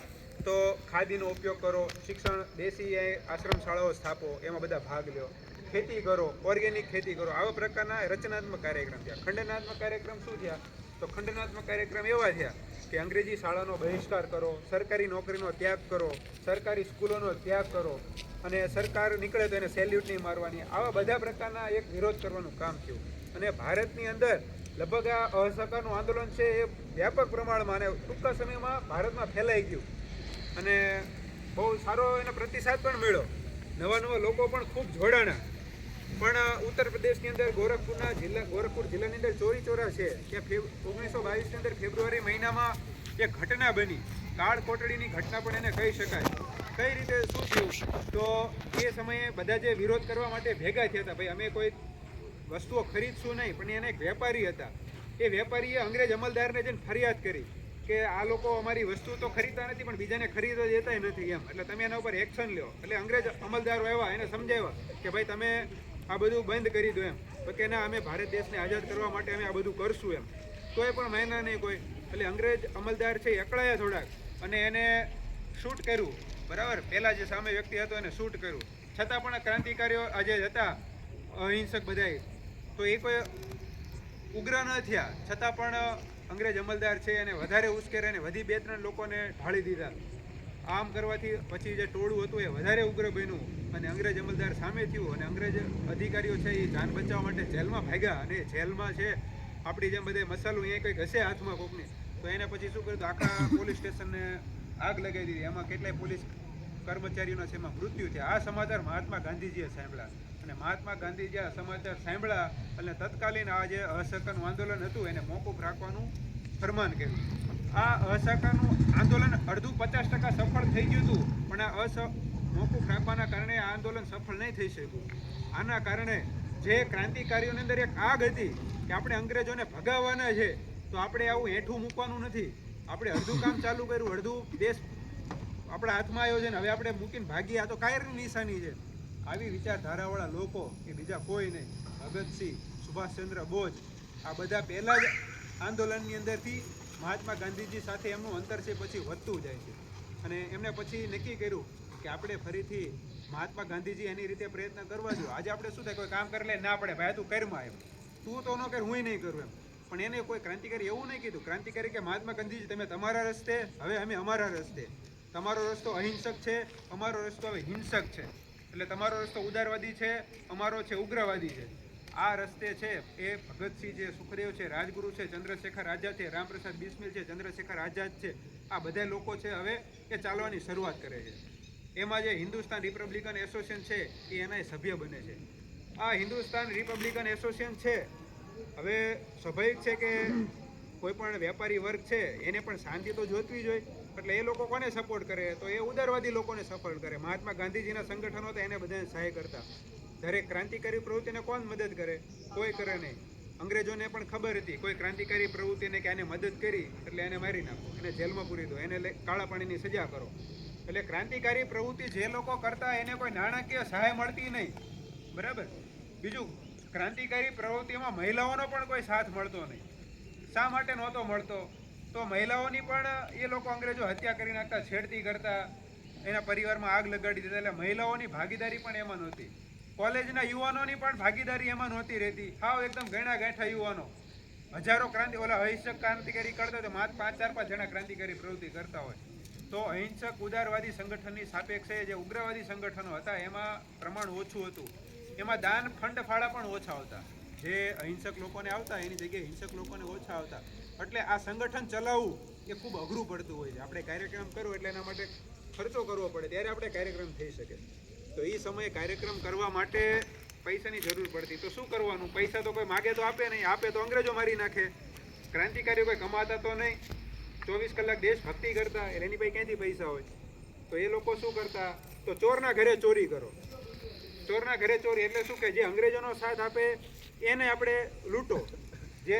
તો ખાદીનો ઉપયોગ કરો, શિક્ષણ, દેશી આશ્રમ શાળાઓ સ્થાપો, એમાં બધા ભાગ લ્યો, ખેતી કરો, ઓર્ગેનિક ખેતી કરો, આવા પ્રકારના રચનાત્મક કાર્યક્રમ થયા. ખંડનાત્મક કાર્યક્રમ શું થયા? તો ખંડનાત્મક કાર્યક્રમ એવા થયા કે અંગ્રેજી શાળાનો બહિષ્કાર કરો, સરકારી નોકરીનો ત્યાગ કરો, સરકારી સ્કૂલોનો ત્યાગ કરો, અને સરકાર નીકળે તો એને સેલ્યુટ નહીં મારવાની. આવા બધા પ્રકારના એક વિરોધ કરવાનું કામ થયું. અને ભારતની અંદર લગભગ આ અસહકારનું આંદોલન છે એ વ્યાપક પ્રમાણમાં અને ટૂંકા સમયમાં ભારતમાં ફેલાઈ ગયું, અને બહુ સારો એનો પ્રતિસાદ પણ મળ્યો. નવા લોકો પણ ખૂબ જોડાણા. પણ ઉત્તર પ્રદેશની અંદર ગોરખપુર જિલ્લાની અંદર ચોરી ચોરા છે. ત્યાં 1922ની અંદર ફેબ્રુઆરી મહિનામાં એક ઘટના બની, કાળ કોટડીની ઘટના પણ એને કહી શકાય. કઈ રીતે શું થયું? તો એ સમયે બધા જે વિરોધ કરવા માટે ભેગા થયા હતા, ભાઈ અમે કોઈ વસ્તુઓ ખરીદશું નહીં, પણ એને એક વેપારી હતા. એ વેપારીએ અંગ્રેજ અમલદારને જઈને ફરિયાદ કરી કે આ લોકો અમારી વસ્તુ તો ખરીદતા નથી પણ બીજાને ખરીદવા દેતા નથી એમ, એટલે તમે એના ઉપર એક્શન લ્યો. એટલે અંગ્રેજ અમલદારો આવ્યા, એને સમજાવ્યા કે ભાઈ તમે આ બધું બંધ કરી દો એમ. તો કે ના, અમે ભારત દેશને આઝાદ કરવા માટે અમે આ બધું કરશું એમ. તોય પણ માન્યા નહીં કોઈ. એટલે અંગ્રેજ અમલદાર છે એકળાયા થોડાક, અને એને શૂટ કર્યું. બરાબર, પહેલાં જે સામે વ્યક્તિ હતો એને શૂટ કર્યું. છતાં પણ ક્રાંતિકારીઓ આજે હતા અહિંસક બધાય, તો એ કોઈ ઉગ્ર ન થયા. છતાં પણ અંગ્રેજ અમલદાર છે એને વધારે ઉશ્કેરે અને વધી 2-3 લોકોને ઢાળી દીધા. આમ કરવાથી પછી જે ટોળું હતું એ વધારે ઉગ્ર બન્યું, અને અંગ્રેજ અમલદાર સામે થયું, અને અંગ્રેજ અધિકારીઓ છે એ જાન બચાવવા માટે જેલમાં ભાગ્યા. અને જેલમાં છે આપણી જેમ બધે મસાલું એ કંઈક હશે હાથમાં કોકની, તો એને પછી શું કર્યું? આખા પોલીસ સ્ટેશનને આગ લગાવી દીધી. એમાં કેટલાય પોલીસ કર્મચારીઓના છે એમાં મૃત્યુ થયા. આ સમાચાર મહાત્મા ગાંધીજીએ સાંભળ્યા, અને મહાત્મા ગાંધીજી આ સમાચાર સાંભળ્યા અને તત્કાલીન આ જે અસહકારનું આંદોલન હતું એને મોકૂફ રાખવાનું ફરમાન કર્યું. આ અસહકારનું આંદોલન અડધું 50% સફળ થઈ ગયું હતું, પણ આ મોકૂફ રાખવાના કારણે આ આંદોલન સફળ નહીં થઈ શક્યું. આના કારણે જે ક્રાંતિકારીઓની અંદર એક આગ હતી કે આપણે અંગ્રેજોને ભગાવવાના છે, તો આપણે આવું હેઠું મૂકવાનું નથી. આપણે અડધું કામ ચાલુ કર્યું, અડધું દેશ આપણા હાથમાં આવ્યો છે ને હવે આપણે મૂકીને ભાગીએ, આ તો કાયરની નિશાની છે. આવી વિચારધારાવાળા લોકો કે બીજા કોઈ નહીં, ભગતસિંહ, સુભાષચંદ્ર બોઝ, આ બધા પહેલાં જ આંદોલનની અંદરથી મહાત્મા ગાંધીજી સાથે એમનું અંતર છે પછી વધતું જાય છે. અને એમને પછી નક્કી કર્યું કે આપણે ફરીથી મહાત્મા ગાંધીજી એની રીતે પ્રયત્ન કરવા જોઈએ. આજે આપણે શું થાય, કોઈ કામ કરે ના પડે, ભાઈ તું કરમાં એમ, તું તો ન કર, હું નહીં કરું એમ. પણ એને કોઈ ક્રાંતિકારી એવું નહીં કીધું. ક્રાંતિકારી કે મહાત્મા ગાંધીજી તમે તમારા રસ્તે, હવે અમે અમારા રસ્તે. તમારો રસ્તો અહિંસક છે, અમારો રસ્તો હવે હિંસક છે. એટલે તમારો રસ્તો ઉદારવાદી છે, અમારો છે ઉગ્રવાદી છે. આ રસ્તે છે એ ભગતસિંહ છે, સુખદેવ છે, રાજગુરુ છે, ચંદ્રશેખર આઝાદ છે, રામપ્રસાદ બિસ્મિલ છે, ચંદ્રશેખર આઝાદ છે, આ બધા લોકો છે હવે એ ચાલવાની શરૂઆત કરે છે. એમાં જે હિન્દુસ્તાન રિપબ્લિકન એસોસિએશન છે એ એના સભ્ય બને છે. આ હિન્દુસ્તાન રિપબ્લિકન એસોસિએશન છે, હવે સ્વાભાવિક છે કે કોઈ પણ વેપારી વર્ગ છે એને પણ શાંતિ તો જોતવી જોઈએ. એટલે એ લોકો કોને સપોર્ટ કરે? તો એ ઉદારવાદી લોકોને સપોર્ટ કરે. મહાત્મા ગાંધીજીના સંગઠનો હતા એને બધાને સહાય કરતા. દરેક ક્રાંતિકારી પ્રવૃત્તિને કોણ મદદ કરે? કોઈ કરે નહીં. અંગ્રેજોને પણ ખબર હતી કોઈ ક્રાંતિકારી પ્રવૃત્તિને કે આને મદદ કરી એટલે એને મારી નાખો, એને જેલમાં પૂરી દો, એને કાળા પાણીની સજા કરો. એટલે ક્રાંતિકારી પ્રવૃત્તિ જે લોકો કરતા એને કોઈ નાણાકીય સહાય મળતી નહીં. બરાબર. બીજું, ક્રાંતિકારી પ્રવૃત્તિમાં મહિલાઓનો પણ કોઈ સાથ મળતો નહીં. શા માટે નહોતો મળતો? તો મહિલાઓની પણ એ લોકો અંગ્રેજો હત્યા કરી નાખતા, છેડતી કરતા, એના પરિવારમાં આગ લગાડી દેતા. એટલે મહિલાઓની ભાગીદારી પણ એમાં નહોતી. કોલેજના યુવાનોની પણ ભાગીદારી એમાં નહોતી રહેતી. હાવ એકદમ ગણા ગાંઠા યુવાનો. હજારો અહિંસક ક્રાંતિકારી કરતા, તો માત્ર 4-5 જણા ક્રાંતિકારી પ્રવૃત્તિ કરતા હોય. તો અહિંસક ઉદારવાદી સંગઠનની સાપેક્ષે જે ઉગ્રવાદી સંગઠનો હતા એમાં પ્રમાણ ઓછું હતું. એમાં દાન ફંડ ફાળા પણ ઓછા આવતા. જે અહિંસક લોકોને આવતા એની જગ્યાએ હિંસક લોકોને ઓછા આવતા. એટલે આ સંગઠન ચલાવવું એ ખૂબ અઘરું પડતું હોય છે. આપણે કાર્યક્રમ કરવો એટલે એના માટે ખર્ચો કરવો પડે, ત્યારે આપણે કાર્યક્રમ થઈ શકે. તો એ સમયે કાર્યક્રમ કરવા માટે પૈસાની જરૂર પડતી. તો શું કરવાનું? પૈસા તો કોઈ માગે તો આપે નહીં, આપે તો અંગ્રેજો મારી નાખે. ક્રાંતિકારીઓ કોઈ કમાતા તો નહીં, 24 કલાક દેશભક્તિ કરતા, એટલે એની પાસે ક્યાંથી પૈસા હોય? તો એ લોકો શું કરતા? તો ચોરના ઘરે ચોરી કરો. ચોરના ઘરે ચોરી એટલે શું કે જે અંગ્રેજોનો સાથ આપે એને આપણે લૂંટો. જે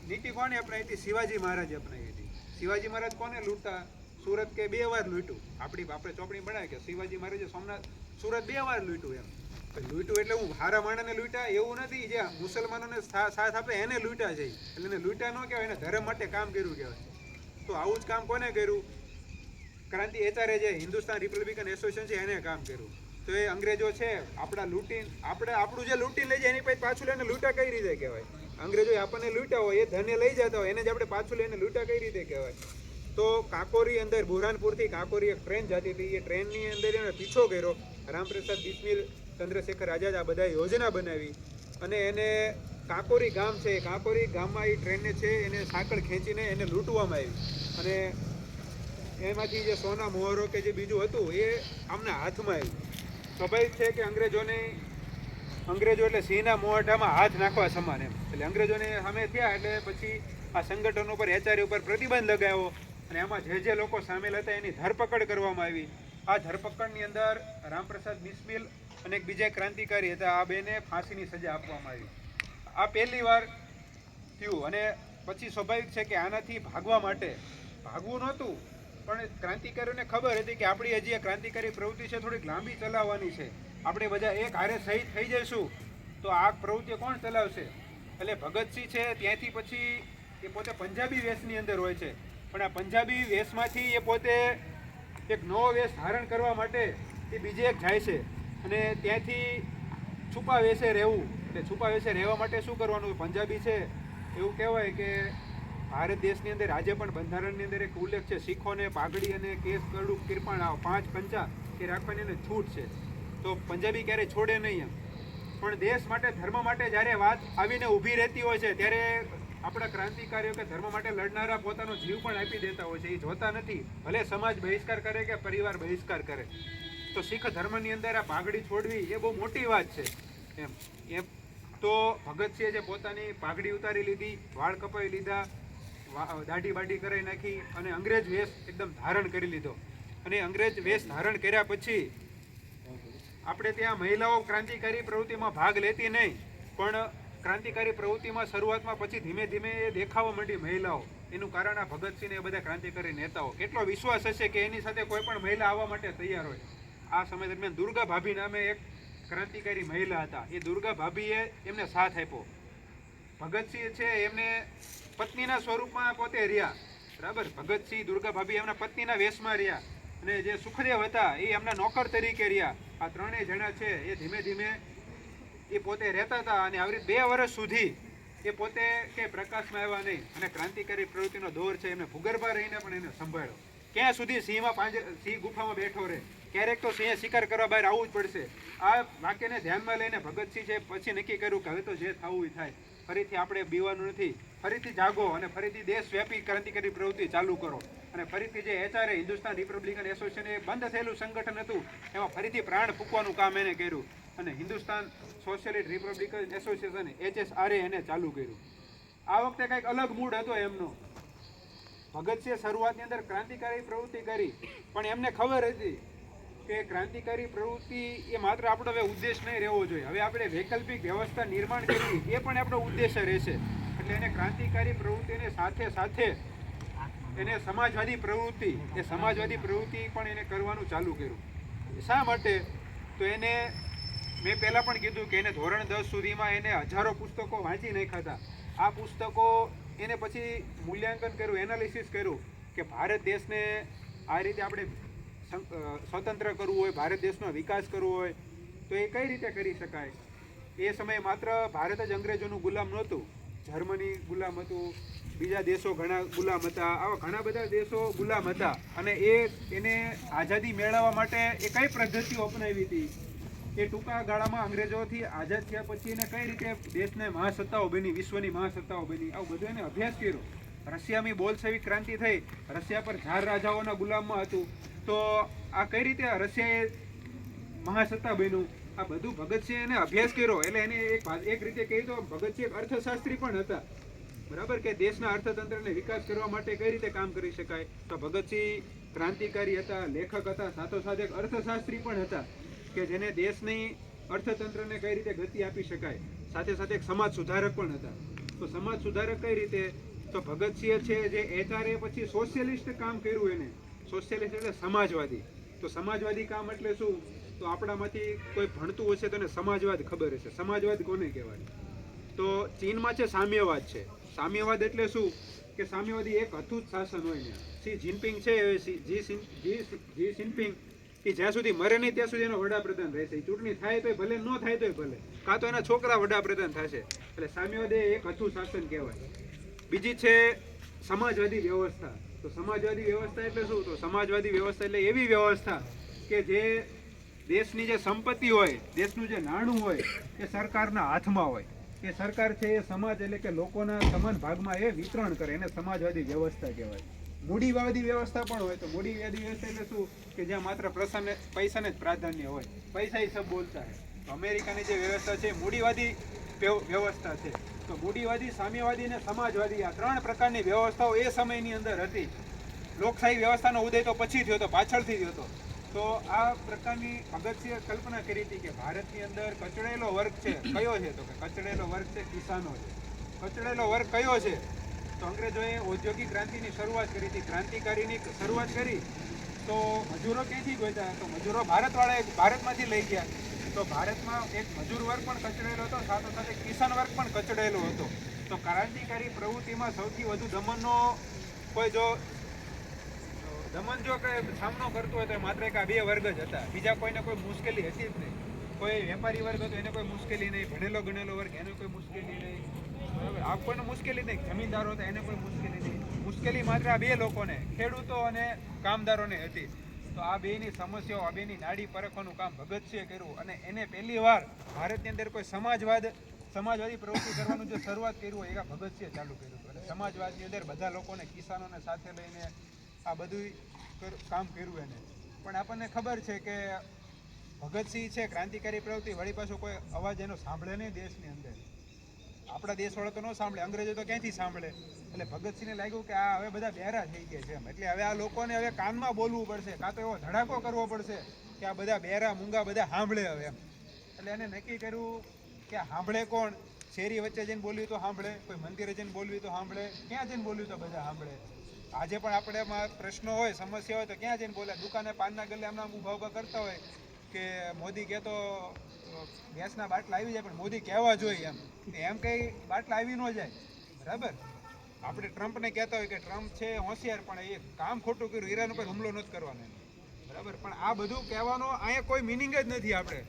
નીતિ કોને અપનાવી હતી? શિવાજી મહારાજે અપનાવી હતી. શિવાજી મહારાજ કોને લૂંટતા? સુરત કે 2 વાર લૂંટ્યું. આપણે ચોપડી બનાવી કે શિવાજી મહારાજે સોમનાથ સુરત 2 વાર લૂંટ્યું. એમ લૂંટ્યું એટલે હું હારા માણસને લૂંટ્યા એવું નથી. જે મુસલમાનોને સાથ આપે એને લૂંટ્યા છે. એટલે એને લૂંટ્યા ન કહેવાય, એને ધર્મ માટે કામ કર્યું કહેવાય. તો આવું જ કામ કોને કર્યું? ક્રાંતિ એતારે જે હિન્દુસ્તાન રિપબ્લિકન એસોસિએશન છે એને કામ કર્યું. તો એ અંગ્રેજો છે આપણું જે લૂંટી લઈ જાય એની પછી પાછું લઈને લૂંટા કઈ રીતે કહેવાય? અંગ્રેજો આપણને લૂંટ્યા હોય, એ ધન્ય લઈ જતા હોય, એને જ આપણે પાછું લઈને લૂંટા કઈ રીતે કહેવાય? તો કાકોરી અંદર બુરહાનપુરથી કાકોરી એક ટ્રેન જતી હતી. એ ટ્રેનની અંદર એને પીછો કર્યો. રામપ્રસાદ બિસ્મિલ, ચંદ્રશેખર આઝાદ આ બધા યોજના બનાવી અને એને કાકોરી ગામ છે, કાકોરી ગામમાં એ ટ્રેનને છે એને સાંકળ ખેંચીને એને લૂંટવામાં આવી અને એમાંથી જે સોના મોહરો કે જે બીજું હતું એ આમના હાથમાં આવ્યું. સ્વાભાવિક છે કે અંગ્રેજો એટલે સિંહના મોઢામાં હાથ નાખવા સમાન એમ. એટલે અંગ્રેજોને સામે થયા એટલે પછી આ સંગઠનો પર HRA ઉપર પ્રતિબંધ લગાવ્યો અને એમાં જે લોકો સામેલ હતા એની ધરપકડ કરવામાં આવી. આ ધરપકડની અંદર રામપ્રસાદ બિસ્મિલ અને એક બીજા ક્રાંતિકારી હતા, આ બેને ફાંસીની સજા આપવામાં આવી. આ પહેલી વાર થયું અને પછી સ્વાભાવિક છે કે આનાથી ભાગવા માટે ભાગવું નહોતું, પણ ક્રાંતિકારીઓને ખબર હતી કે આપણી હજી આ ક્રાંતિકારી પ્રવૃત્તિ છે થોડીક લાંબી ચલાવવાની છે. આપણે બધા એક હારે શહીદ થઈ જઈશું તો આ પ્રવૃત્તિ કોણ ચલાવશે? એટલે ભગતસિંહ છે ત્યાંથી પછી એ પોતે પંજાબી વેશની અંદર હોય છે, પણ આ પંજાબી વેશમાંથી એ પોતે એક નવો વેશ ધારણ કરવા માટે એ બીજે એક જાય છે અને ત્યાંથી છુપા વેશે રહેવું. એટલે છુપા વેશે રહેવા માટે શું કરવાનું? પંજાબી છે એવું કહેવાય કે ભારત દેશની અંદર આજે પણ બંધારણની અંદર એક ઉલ્લેખ છે, શીખોને પાઘડી અને કેસ કરડું કિરપાણ 5 પંચા એ રાખવાની એને છૂટ છે. તો પંજાબી ક્યારેય છોડે નહીં એમ. પણ દેશ માટે ધર્મ માટે જ્યારે વાત આવીને ઊભી રહેતી હોય છે ત્યારે આપણા ક્રાંતિકારીઓ કે ધર્મ માટે લડનારા પોતાનો જીવ પણ આપી દેતા હોય છે. એ જોતા નથી, ભલે સમાજ બહિષ્કાર કરે કે પરિવાર બહિષ્કાર કરે. તો શીખ ધર્મની અંદર આ પાઘડી છોડવી એ બહુ મોટી વાત છે એમ. તો ભગતસિંહે જે પોતાની પાઘડી ઉતારી લીધી, વાળ કપાવી લીધા, દાઢી બાઢી કરાવી નાખી અને અંગ્રેજ વેશ એકદમ ધારણ કરી લીધો. અને અંગ્રેજ વેશ ધારણ કર્યા પછી આપણે ત્યાં મહિલાઓ ક્રાંતિકારી પ્રવૃત્તિમાં ભાગ લેતી નહીં, પણ ક્રાંતિકારી પ્રવૃત્તિમાં શરૂઆતમાં પછી ધીમે ધીમે એ દેખાવા માંડી મહિલાઓ. એનું કારણ આ ભગતસિંહ એ બધા ક્રાંતિકારી નેતાઓ. એટલો વિશ્વાસ હશે કે એની સાથે કોઈ પણ મહિલા આવવા માટે તૈયાર હોય. આ સમય દરમિયાન દુર્ગા ભાભી નામે એક ક્રાંતિકારી મહિલા હતા. એ દુર્ગા ભાભીએ એમને સાથ આપ્યો. ભગતસિંહ છે એમને પત્નીના સ્વરૂપમાં પોતે રહ્યા, બરાબર. ભગતસિંહ, દુર્ગા ભાભી એમના પત્નીના વેશમાં રહ્યા અને જે સુખદેવ હતા એ એમના નોકર તરીકે રહ્યા. આ ત્રણેય જણા છે એ ધીમે ધીમે એ પોતે રહેતા હતા અને આવી 2 વર્ષ સુધી એ પોતે કે પ્રકાશમાં આવ્યા નહીં. અને ક્રાંતિકારી પ્રવૃત્તિનો દોર છે એમને ભૂગર્ભમાં રહીને પણ એને સંભાળ્યો. ક્યાં સુધી સિંહ ગુફામાં બેઠો રહે? ક્યારેક તો સિંહે શિકાર કરવા બહાર આવવું જ પડશે. આ વાક્યને ધ્યાનમાં લઈને ભગતસિંહ છે પછી નક્કી કર્યું કે હવે તો જે થવું એ થાય, ફરીથી આપણે બીવાનું નથી, ફરીથી જાગો અને ફરીથી દેશવ્યાપી ક્રાંતિકારી પ્રવૃત્તિ ચાલુ કરો. અને ફરીથી જે HRA હિન્દુસ્તાન રિપબ્લિકન એસોસિએશન એ બંધ થયેલું સંગઠન હતું એમાં ફરીથી પ્રાણ ફૂંકવાનું કામ એને કર્યું અને Hindustan socialist Republican association HSRA એને ચાલુ કર્યું. આ વખતે કંઈક અલગ મૂડ હતો એમનો. ભગતસિંહે શરૂઆતની અંદર ક્રાંતિકારી પ્રવૃત્તિ કરી, પણ એમને ખબર હતી કે ક્રાંતિકારી પ્રવૃત્તિ એ માત્ર આપણો હવે ઉદ્દેશ નહીં રહેવો જોઈએ. હવે આપણે વૈકલ્પિક વ્યવસ્થા નિર્માણ કરવી એ પણ આપણો ઉદ્દેશ્ય રહેશે. એટલે એને ક્રાંતિકારી પ્રવૃત્તિની સાથે સાથે એને સમાજવાદી પ્રવૃત્તિ પણ એને કરવાનું ચાલુ કર્યું. શા માટે? તો એને મેં પહેલાં પણ કીધું કે એને ધોરણ 10 સુધીમાં એને હજારો પુસ્તકો વાંચી નાખ્યા હતા. આ પુસ્તકો એને પછી મૂલ્યાંકન કર્યું, એનાલિસિસ કર્યું કે ભારત દેશને આ રીતે આપણે સ્વતંત્ર કરવું હોય, ભારત દેશનો વિકાસ કરવો હોય તો એ કઈ રીતે કરી શકાય. એ સમયે માત્ર ભારત જ અંગ્રેજોનું ગુલામ નહોતું, જર્મની ગુલામ હતું, બીજા દેશો ઘણા ગુલામ હતા, આવા ઘણા બધા દેશો ગુલામ હતા. અને એને આઝાદી મેળવવા માટે એ કઈ પદ્ધતિઓ અપનાવી હતી? એ ટૂંકા ગાળામાં અંગ્રેજોથી આઝાદ થયા પછી એને કઈ રીતે દેશને મહાસત્તાઓ બની, વિશ્વની મહાસત્તાઓ બની, આવું બધું એને અભ્યાસ કર્યો. રશિયાની બોલ્શેવિક ક્રાંતિ થઈ, રશિયા પર ઝાર રાજાઓના ગુલામમાં હતું, તો આ કઈ રીતે રશિયાએ મહાસત્તા બન્યું? આ બધું ભગતસિંહ એને અભ્યાસ કર્યો. એટલે એને એક રીતે કહી તો ભગતસિંહ એક અર્થશાસ્ત્રી પણ હતા, બરાબર, કે દેશના અર્થતંત્રને વિકાસ કરવા માટે કઈ રીતે કામ કરી શકાય. તો ભગતસિંહ ક્રાંતિકારી હતા, લેખક હતા, સાથોસાથ એક અર્થશાસ્ત્રી પણ હતા કે જેને દેશની અર્થતંત્રને કઈ રીતે ગતિ આપી શકાય સાથે સાથે એક સમાજ સુધારક પણ હતા. તો સમાજ સુધારક કઈ રીતે? તો ભગતસિંહ છે જે HRA પછી સોશિયલિસ્ટ કામ કર્યું એને. સોશિયલિસ્ટ એટલે સમાજવાદી. તો સમાજવાદી કામ એટલે શું? તો આપણામાંથી કોઈ ભણતું હશે તો એને સમાજવાદ ખબર હશે. સમાજવાદ કોને કહેવાય? તો ચીનમાં છે સામ્યવાદ છે. સામ્યવાદ એટલે શું? કે સામ્યવાદી એક અતૂટ શાસન હોય ને. શી જિનપિંગ છે જી જિનપિંગ કે જ્યાં સુધી મરે નહીં ત્યાં સુધી એનો વડાપ્રધાન રહેશે. ચૂંટણી થાય તોય ભલે, ન થાય તોય ભલે, કાં તો એના છોકરા વડાપ્રધાન થશે. એટલે સામ્યવાદ એ એક અતૂટ શાસન કહેવાય. બીજી છે સમાજવાદી વ્યવસ્થા. તો સમાજવાદી વ્યવસ્થા એટલે શું? તો સમાજવાદી વ્યવસ્થા એટલે એવી વ્યવસ્થા કે જે દેશની જે સંપત્તિ હોય, દેશનું જે નાણું હોય એ સરકારના હાથમાં હોય. એ સરકાર છે એ સમાજ એટલે કે લોકોના સમાન ભાગમાં એ વિતરણ કરે, એને સમાજવાદી વ્યવસ્થા કહેવાય. મૂડીવાદી વ્યવસ્થા પણ હોય. તો મૂડીવાદી વ્યવસ્થા એટલે શું? કે જ્યાં માત્ર પૈસાને જ પ્રાધાન્ય હોય, પૈસા ही सब બોલતા है. તો અમેરિકાની જે વ્યવસ્થા છે મૂડીવાદી વ્યવસ્થા છે. તો મૂડીવાદી, સામ્યવાદી અને સમાજવાદી આ ત્રણ પ્રકારની વ્યવસ્થાઓ એ સમયની અંદર હતી. લોકશાહી વ્યવસ્થાનો ઉદય તો પછી થયો હતો, પાછળથી થયો હતો. તો આ પ્રકારની ભગતસિંહે કલ્પના કરી હતી કે ભારતની અંદર કચડેલો વર્ગ છે. કયો છે? તો કે કચડેલો વર્ગ છે કિસાનો છે. કચડેલો વર્ગ કયો છે? તો અંગ્રેજોએ ઔદ્યોગિક ક્રાંતિની શરૂઆત કરી હતી. ક્રાંતિકારીની શરૂઆત કરી તો મજૂરો ક્યાંથી ગોત્યા? તો મજૂરો ભારતમાંથી લઈ ગયા. તો ભારતમાં એક મજૂર વર્ગ પણ કચડેલો હતો, સાથે સાથે કિસાન વર્ગ પણ કચડેલો હતો. તો ક્રાંતિકારી પ્રવૃત્તિમાં સૌથી વધુ દમનનો કોઈ જો સામનો કરતો હોય તો માત્ર એક આ બે વર્ગ જ હતા. બીજા કોઈને કોઈ મુશ્કેલી હતી જ નહીં. કોઈ વેપારી વર્ગ હતો એને કોઈ મુશ્કેલી નહીં, ભણેલો ગણેલો વર્ગ એને કોઈ મુશ્કેલી નહીં, બરાબર, આ કોઈને મુશ્કેલી નહીં. જમીનદારો હતા એને કોઈ મુશ્કેલી નહીં. મુશ્કેલી માત્ર આ બે લોકોને, ખેડૂતો અને કામદારોને હતી. તો આ બેની સમસ્યાઓ, આ બેની નાડી પરખવાનું કામ ભગતસિંહે કર્યું અને એને પહેલી વાર ભારતની અંદર કોઈ સમાજવાદી પ્રવૃત્તિ કરવાનું જે શરૂઆત કર્યું હોય એ ભગતસિંહે ચાલુ કર્યું હતું. અને સમાજવાદની અંદર બધા લોકોને, કિસાનોને સાથે લઈને આ બધું કામ કર્યું એને. પણ આપણને ખબર છે કે ભગતસિંહ છે ક્રાંતિકારી પ્રવૃત્તિ વળી પાછો કોઈ અવાજ એનો સાંભળે નહીં દેશની અંદર. આપણા દેશવાળા તો ન સાંભળે, અંગ્રેજો તો ક્યાંથી સાંભળે. એટલે ભગતસિંહને લાગ્યું કે આ હવે બધા બહેરા થઈ ગયા છે એમ. એટલે હવે આ લોકોને હવે કાનમાં બોલવું પડશે, કાં તો એવો ધડાકો કરવો પડશે કે આ બધા બહેરા મૂંગા બધા સાંભળે હવે એમ. એટલે એને નક્કી કર્યું કે સાંભળે કોણ? શેરી વચ્ચે જઈને બોલવી તો સાંભળે, કોઈ મંદિરે જઈને બોલવી તો સાંભળે, ક્યાં જઈને બોલવી તો બધા સાંભળે. આજે પણ આપણે પ્રશ્નો હોય, સમસ્યા હોય તો ક્યાં જઈને બોલે? દુકાને પાનના ગલ્લે આમના ઊભા કરતા હોય કે મોદી કહેતો ગેસના બાટલા આવી જાય, પણ મોદી કહેવા જોઈએ એમ કંઈ બાટલા આવી ન જાય, બરાબર. આપણે ટ્રમ્પને કહેતા હોય કે ટ્રમ્પ છે હોશિયાર પણ એ કામ ખોટું કર્યું, ઈરાન ઉપર હુમલો નથી કરવાનો, બરાબર. પણ આ બધું કહેવાનો અહીંયા કોઈ મિનિંગ જ નથી. આપણે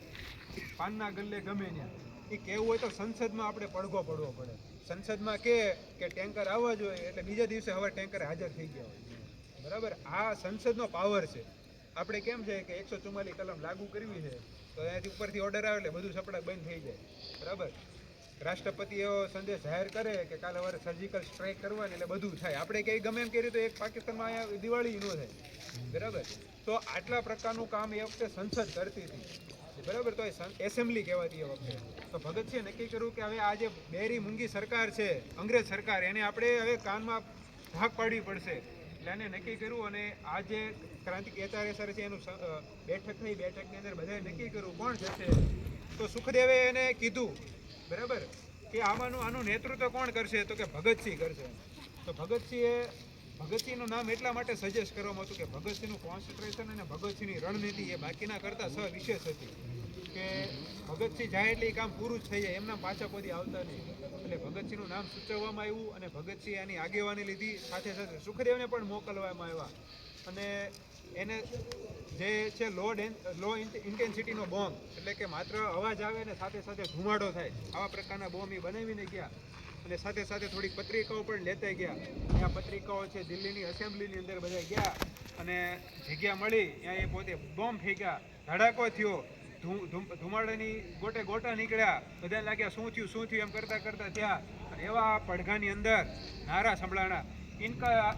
પાનના ગલ્લે ગમે ત્યાં એ કહેવું હોય તો સંસદમાં આપણે પડઘો પડવો પડે. સંસદમાં કે ટેન્કર આવવા જોઈએ એટલે બીજા દિવસે હવે ટેન્કર હાજર થઈ ગયા હોય, બરાબર. આ સંસદનો પાવર છે. આપણે કેમ છે કે 144 કલમ લાગુ કરવી છે તો એનાથી ઉપરથી ઓર્ડર આવે એટલે બધું સપડા બંધ થઈ જાય, બરાબર. રાષ્ટ્રપતિ એવો સંદેશ જાહેર કરે કે કાલે હવે સર્જિકલ સ્ટ્રાઇક કરવાની એટલે બધું થાય. આપણે કંઈ ગમે એમ કર્યું તો એક પાકિસ્તાનમાં અહીંયા દિવાળી ન થાય, બરાબર. તો આટલા પ્રકારનું કામ એ વખતે સંસદ કરતી હતી, બરાબર. તો એસેમ્બલી કહેવાતી એ વખતે. તો ભગતસિંહે નક્કી કર્યું કે હવે આ જે બેરી મૂંગી સરકાર છે, અંગ્રેજ સરકાર, એને આપણે હવે કાનમાં ભાગ પાડવી પડશે. એટલે એને નક્કી કર્યું અને આ જે ક્રાંતિ HRA છે એનું બેઠકની અંદર બધાએ નક્કી કર્યું કોણ જશે. તો સુખદેવે એને કીધું, બરાબર, કે આનું નેતૃત્વ કોણ કરશે? તો કે ભગતસિંહ કરશે. તો ભગતસિંહનું નામ એટલા માટે સજેસ્ટ કરવામાં હતું કે ભગતસિંહનું કોન્સન્ટ્રેશન અને ભગતસિંહની રણનીતિ એ બાકીના કરતાં વિશેષ હતી. કે ભગતસિંહ જાય એટલે એ કામ પૂરું જ થઈ જાય, એમના પાછા કોઈ આવતા નહીં. એટલે ભગતસિંહનું નામ સૂચવવામાં આવ્યું અને ભગતસિંહ એની આગેવાની લીધી. સાથે સાથે સુખદેવને પણ મોકલવામાં આવ્યા અને એને જે છે લો ઇન્ટેન્સિટીનો બોમ્બ, એટલે કે માત્ર અવાજ આવે ને સાથે સાથે ધુમાડો થાય, આવા પ્રકારના બોમ્બ એ બનાવીને ગયા. અને સાથે સાથે થોડીક પત્રિકાઓ પણ લેતા ગયા. આ પત્રિકાઓ છે દિલ્હીની એસેમ્બલીની અંદર બધા ગયા અને જગ્યા મળી ત્યાં એ પોતે બોમ્બ ફેંક્યા, ધડાકો થયો, ધુમાડાની ગોટા નીકળ્યા. બધા લાગ્યા શું થયું એમ કરતા ત્યાં એવા પડઘાની અંદર નારા સંભળાણા,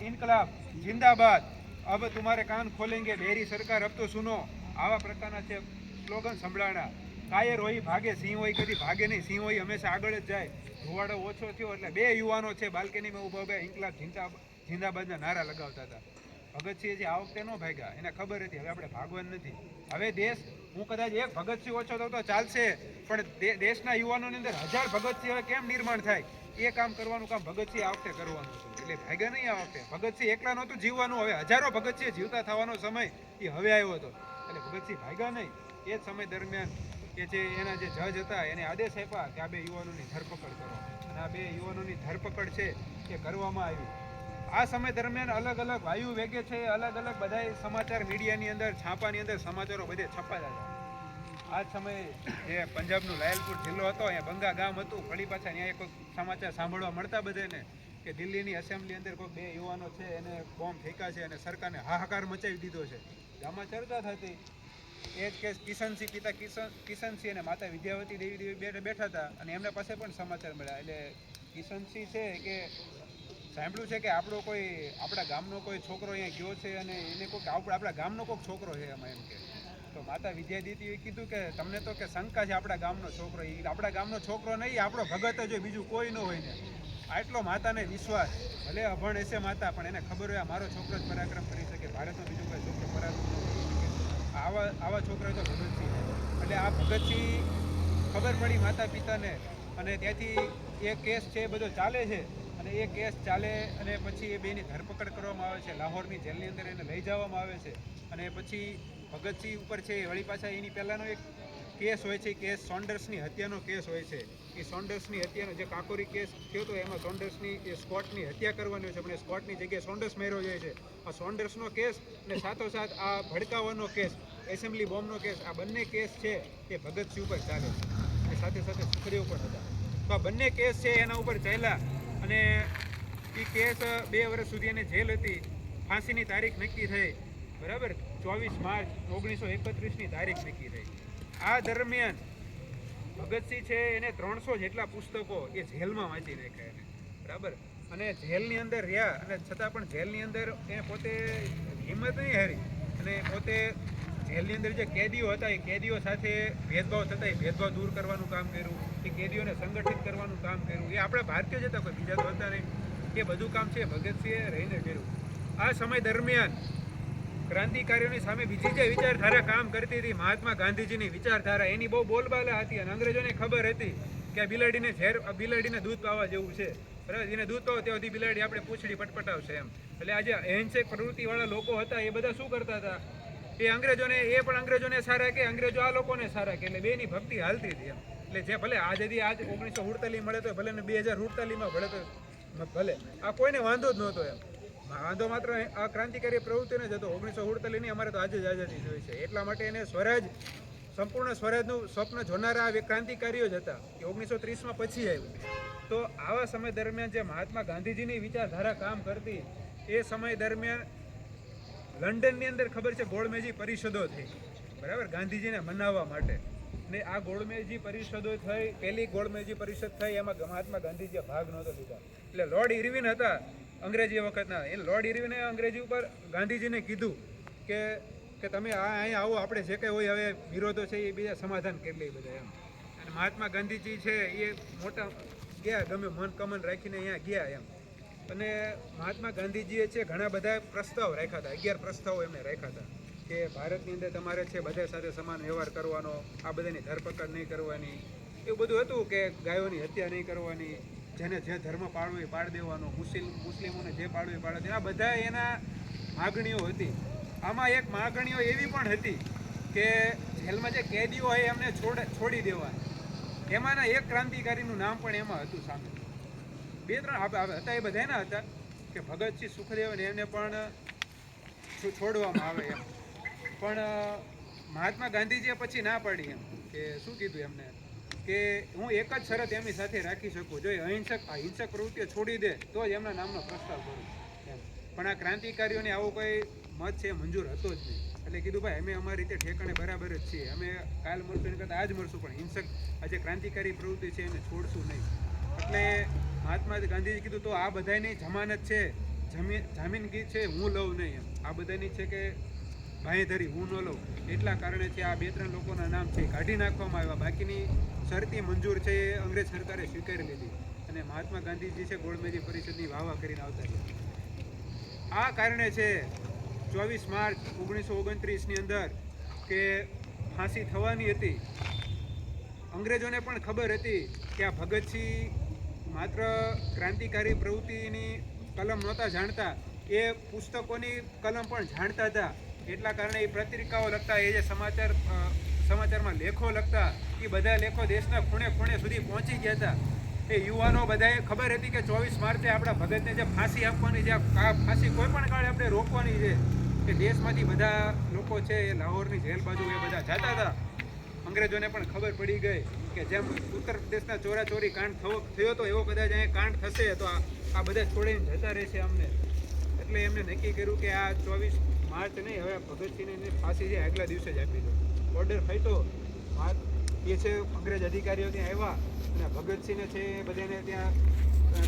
ઇન્કલાબ જિંદાબાદ, अब तुम्हारे कान खोलेंगे, मेरी सरकार अब तो सुनो, આવા પ્રકારના છે સ્લોગન સંભળાણા. કાયર હોય ભાગે, સિંહ હોય કદી ભાગે નહીં, સિંહ હોય હંમેશા આગળ જ જાય. ધુવાડો ઓછો થયો એટલે બે યુવાનો છે બાલ્કનીમાં ઊભા ઇન્કલાબ જિંદાબાદના નારા લગાવતા હતા. ભગતસિંહ જે આ વખતે ન ભાગ્યા, એને ખબર હતી હવે આપણે ભાગવાનું નથી, હવે દેશ હું કદાચ એક ભગતસિંહ ઓછો થતો તો ચાલશે, પણ દેશના યુવાનોની અંદર 1000 ભગતસિંહ હવે કેમ નિર્માણ થાય, એ કામ કરવાનું કામ ભગતસિંહ આ વખતે કરવાનું હતું. એટલે ભાગ્યા નહીં આ વખતે. ભગતસિંહ એકલા નહોતું જીવવાનું, હવે હજારો ભગતસિંહ જીવતા થવાનો સમય એ હવે આવ્યો હતો. એટલે ભગતસિંહ ભાગ્યા નહીં. એ જ સમય દરમિયાન કે જે એના જે જજ હતા એને આદેશ આપ્યા કે આ 2 યુવાનોની ધરપકડ કરો, અને આ 2 યુવાનોની ધરપકડ છે એ કરવામાં આવી. આ સમય દરમિયાન અલગ અલગ વાયુ વેગે છે, અલગ અલગ બધા સમાચાર મીડિયાની અંદર, છાપાની અંદર સમાચારો બધે છપાતા હતા. આ જ સમયે જે પંજાબનું લાયલપુર જિલ્લો હતો, અહીંયા બંગા ગામ હતું, ફરી પાછા ત્યાં કોઈ સમાચાર સાંભળવા મળતા બધાને કે દિલ્હીની એસેમ્બલી અંદર કોઈ 2 યુવાનો છે એને બોમ્બ ફેંકા છે અને સરકારને હાહાકાર મચાવી દીધો છે. ગામમાં ચર્ચા થતી. એ જ કેસ કિશનસિંહ, પિતા કિશનસિંહ અને માતા વિદ્યાવતી દેવી બેઠા હતા અને એમના પાસે પણ સમાચાર મળ્યા. એટલે કિશનસિંહ છે કે સાંભળ્યું છે કે આપણા ગામનો કોઈ છોકરો અહીંયા ગયો છે અને એને કોઈ આપણા ગામનો કોઈ છોકરો છે એમાં, એમ કે તો માતા વિદ્યાદિતીએ કીધું કે તમને તો કે શંકા છે આપણા ગામનો છોકરો, એ આપણા ગામનો છોકરો નહીં, આપણો ભગત જ હોય, બીજું કોઈ ન હોય ને. આટલો માતાને વિશ્વાસ, ભલે અભણ હશે માતા, પણ એને ખબર હોય મારો છોકરો જ પરાક્રમ કરી શકે, ભારતનો બીજો કોઈ છોકરો પરાક્રમ ન કરી શકે. આવા છોકરા તો ભગતસિંહ. એટલે આ ભગતસિંહ ખબર પડી માતા પિતાને, અને ત્યાંથી એ કેસ છે એ બધો ચાલે છે, અને એ કેસ ચાલે અને પછી એ બેની ધરપકડ કરવામાં આવે છે, લાહોરની જેલની અંદર એને લઈ જવામાં આવે છે. અને પછી ભગતસિંહ ઉપર છે વળી પાછા એની પહેલાંનો એક કેસ હોય છે, કેસ સોન્ડર્સની હત્યાનો કેસ હોય છે. એ સોન્ડર્સની હત્યાનો જે કાકોરી કેસ થયો હતો એમાં સોન્ડર્સની એ સ્કોટની હત્યા કરવાની હોય છે, પણ એ સ્કોટની જગ્યાએ સોન્ડર્સ માર્યો જાય છે. આ સોન્ડર્સનો કેસ અને સાથોસાથ આ ભડકાવાનો કેસ, એસેમ્બલી બોમ્બનો કેસ, આ બંને કેસ છે એ ભગતસિંહ ઉપર ચાલે છે, અને સાથે સાથે સુખદેવ પણ હતા. તો આ બંને કેસ છે એના ઉપર ચાલ્યા, અને એ કેસ 2 વર્ષ સુધી એને જેલ હતી. ફાંસીની તારીખ નક્કી થઈ, બરાબર, 24 માર્ચ 1931ની તારીખ નક્કી થઈ. આ દરમિયાન ભગતસિંહ છે એને 300 જેટલા પુસ્તકો એ જેલમાં વાંચી નાખ્યા એને, બરાબર. અને જેલની અંદર રહ્યા, અને છતાં પણ જેલની અંદર એને પોતે હિંમત નહીં હારી, અને પોતે જેલની અંદર જે કેદીઓ હતા એ કેદીઓ સાથે ભેદભાવ થતા એ ભેદભાવ દૂર કરવાનું કામ કર્યું, એ કેદીઓને સંગઠિત કરવાનું કામ કર્યું. એ આપણા ભારતીય જ હતા, કોઈ બીજા તો હતા નહીં. એ બધું કામ છે ભગતસિંહે રહીને કર્યું. આ સમય દરમિયાન ક્રાંતિકારીઓની સામે બીજી જે વિચારધારા કામ કરતી હતી, મહાત્મા ગાંધીજીની વિચારધારા, એની બહુ બોલબાલા હતી, અને અંગ્રેજોને ખબર હતી કે આ બિલાડીને દૂધ પાવા જેવું છે, બરાબર. એને દૂધ પાવો ત્યાંથી બિલાડી આપણે પૂંછડી પટપટાવશે એમ. એટલે આજે અહિંસક પ્રવૃત્તિવાળા લોકો હતા એ બધા શું કરતા હતા, એ પણ અંગ્રેજોને સારા કે અંગ્રેજો આ લોકોને સારા કે, એટલે બેની ભક્તિ હાલતી હતી એમ. એટલે જે ભલે આજ 1948 મળે તો ભલે ને 2048માં ભલે તો ભલે, આ કોઈને વાંધો જ નહોતો એમ. વાંધો માત્ર આ ક્રાંતિકારી પ્રવૃત્તિને જ હતો. 1948ની અમારે તો આજે જ આઝાદી જોઈએ છે, એટલા માટે એને સંપૂર્ણ સ્વરાજનું સ્વપ્ન જોનારા આ ક્રાંતિકારીઓ જ હતા, કે 1930માં પછી આવ્યું. તો આવા સમય દરમિયાન જે મહાત્મા ગાંધીજીની વિચારધારા કામ કરતી, એ સમય દરમિયાન લંડનની અંદર ખબર છે ગોળમેજી પરિષદો થઈ, બરાબર, ગાંધીજીને મનાવવા માટે. ને આ ગોળમેજી પરિષદો થઈ, પહેલી ગોળમેજી પરિષદ થઈ, એમાં મહાત્મા ગાંધીજીએ ભાગ નહોતો લીધો. એટલે લોર્ડ ઇરવિન હતા અંગ્રેજી વખતના, એ લોર્ડ ઇરવિને અંગ્રેજી ઉપર ગાંધીજીને કીધું કે તમે અહીંયા આવો, આપણે જે કંઈ હોય હવે વિરોધો છે એ બીજા સમાધાન કરી લઈએ બધા એમ. અને મહાત્મા ગાંધીજી છે એ મોટા ગયા, ગમે મન કમન રાખીને અહીંયા ગયા એમ. અને મહાત્મા ગાંધીજીએ છે ઘણા બધા પ્રસ્તાવ રાખ્યા હતા, 11 પ્રસ્તાવો એમને રાખ્યા હતા, કે ભારતની અંદર તમારે છે બધા સાથે સમાન વ્યવહાર કરવાનો, આ બધાની ધરપકડ નહીં કરવાની, એવું બધું હતું, કે ગાયોની હત્યા નહીં કરવાની, જેને જે ધર્મ પાળવો એ પાળી દેવાનો, મુસ્લિમોને જે પાળવું એ પાળવા દે, આ બધા એના માગણીઓ હતી. આમાં એક માગણીઓ એવી પણ હતી કે જેલમાં જે કેદીઓ હોય એમને છોડી દેવાના. એમાંના એક ક્રાંતિકારીનું નામ પણ એમાં હતું સામે. 2-3 હતા, એ બધાના હતા કે ભગતસિંહ, સુખદેવ ને એમને પણ છોડવામાં આવે એમ. પણ મહાત્મા ગાંધીજીએ પછી ના પાડી એમ, કે શું કીધું એમને, કે હું એક જ શરત એમની સાથે રાખી શકું, જો હિંસક પ્રવૃત્તિઓ છોડી દે તો જ એમના નામનો પ્રસ્તાવ કરું એમ. પણ આ ક્રાંતિકારીઓને આવો કોઈ મત છે મંજૂર હતો જ નહીં. એટલે કીધું ભાઈ અમે અમારી રીતે ઠેકાણે બરાબર જ છીએ, અમે કાલ મળશું એને કરતાં આજ મળશું, પણ હિંસક આ જે ક્રાંતિકારી પ્રવૃત્તિ છે એને છોડશું નહીં. એટલે મહાત્મા ગાંધીજી કીધું તો આ બધાની જમાનત છે, જામીનગી છે હું લઉં નહીં એમ. આ બધાની છે કે બાંહેધરી હું ન લઉં, એટલા કારણે છે આ 2-3 લોકોના નામ છે કાઢી નાખવામાં આવ્યા. બાકીની શરતી મંજૂર છે એ અંગ્રેજ સરકારે સ્વીકારી લીધી, અને મહાત્મા ગાંધીજી છે ગોળમેજી પરિષદની વાહવા કરીને આવતા રહ્યા. આ કારણે છે 24 માર્ચ 1929ની અંદર કે ફાંસી થવાની હતી, અંગ્રેજોને પણ ખબર હતી કે આ ભગતસિંહ માત્ર ક્રાંતિકારી પ્રવૃત્તિની કલમ નહોતા જાણતા, એ પુસ્તકોની કલમ પણ જાણતા હતા. એટલા કારણે એ પત્રિકાઓ લખતા, એ જે સમાચારમાં લેખો લખતા, એ બધા લેખો દેશના ખૂણે ખૂણે સુધી પહોંચી ગયા હતા. એ યુવાનો બધાએ ખબર હતી કે 24 માર્ચે આપણા ભગતને જે ફાંસી આપવાની છે, આ ફાંસી કોઈ પણ કાળે આપણે રોકવાની છે, કે દેશમાંથી બધા લોકો છે એ લાહોરની જેલ બાજુ એ બધા જતા હતા. અંગ્રેજોને પણ ખબર પડી ગઈ કે જેમ ઉત્તર પ્રદેશના ચોરાચોરી કાંડ થયો હતો, એવો કદાચ અહીંયા કાંડ થશે તો આ બધા છોડીને જતા રહેશે અમને. એટલે એમને નક્કી કર્યું કે આ 24 માર્ચ નહીં, હવે ભગતસિંહને ફાંસી છે આગલા દિવસે જ આપી દો. ઓર્ડર ફાટ્યો. એ છે અંગ્રેજ અધિકારીઓ ત્યાં આવ્યા અને ભગતસિંહને છે એ બધાને ત્યાં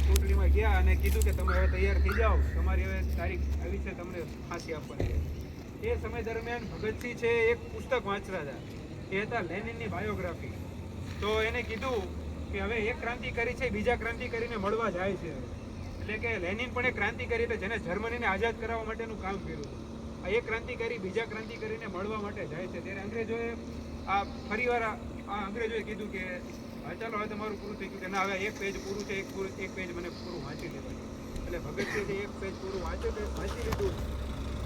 ચૂંટણીમાં ગયા અને કીધું કે તમે હવે તૈયાર થઈ જાઓ, તમારી હવે તારીખ આવી છે, તમને ફાંસી આપવાની છે. એ સમય દરમિયાન ભગતસિંહ છે એક પુસ્તક વાંચતા હતા, એ હતા લેનિનની બાયોગ્રાફી. તો એને કીધું કે હવે એક ક્રાંતિકારી છે બીજા ક્રાંતિકારીને મળવા જાય છે. એટલે કે લેનિન પણ એક ક્રાંતિકારી હતો જેને જર્મનીને આઝાદ કરાવવા માટેનું કામ કર્યું હતું. આ એક ક્રાંતિકારી બીજા ક્રાંતિકારીને મળવા માટે જાય છે. ત્યારે અંગ્રેજોએ આ ફરીવાર અંગ્રેજોએ કીધું કે ચાલો હવે તમારું પૂરું થઈ ગયું, કે ના હવે એક પેજ પૂરું છે, એક પેજ મને પૂરું વાંચી લેવાનું. એટલે ભગતસિંહે એક પેજ પૂરું વાંચી લીધું,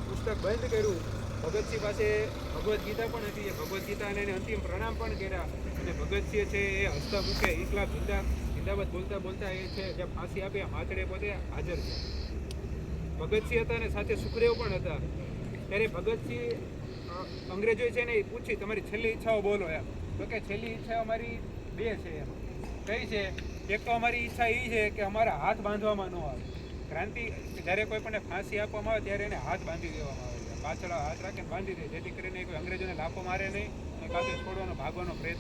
પુસ્તક બંધ કર્યું. ભગતસિંહ પાસે ભગવદ્ ગીતા પણ હતી, એ ભગવદ્ ગીતાને એને અંતિમ પ્રણામ પણ કર્યા. અને ભગતસિંહ છે એ હસતા મુખે ઇસ્લામ જિંદાબાદ બોલતા બોલતા એ છે જે ફાંસી આપી માથડે પોતે હાજર છે. ભગતસિંહ હતા અને સાથે સુખદેવ પણ હતા. ત્યારે ભગતસિંહ અંગ્રેજોએ છે ને એ પૂછી તમારી છેલ્લી ઈચ્છાઓ બોલો એમ. તો કે છેલ્લી ઈચ્છા અમારી બે છે એમ. કઈ છે? એક તો અમારી ઈચ્છા એ છે કે અમારા હાથ બાંધવામાં ન આવે. ક્રાંતિ જ્યારે કોઈ પણ ફાંસી આપવામાં આવે ત્યારે એને હાથ બાંધી દેવામાં આવે છે, પાછળ હાથ રાખીને બાંધી દે, જેથી કરીને કોઈ અંગ્રેજોને લાફો મારે નહીં અને કાંતો છોડવાનો ભાગવાનો પ્રયત્ન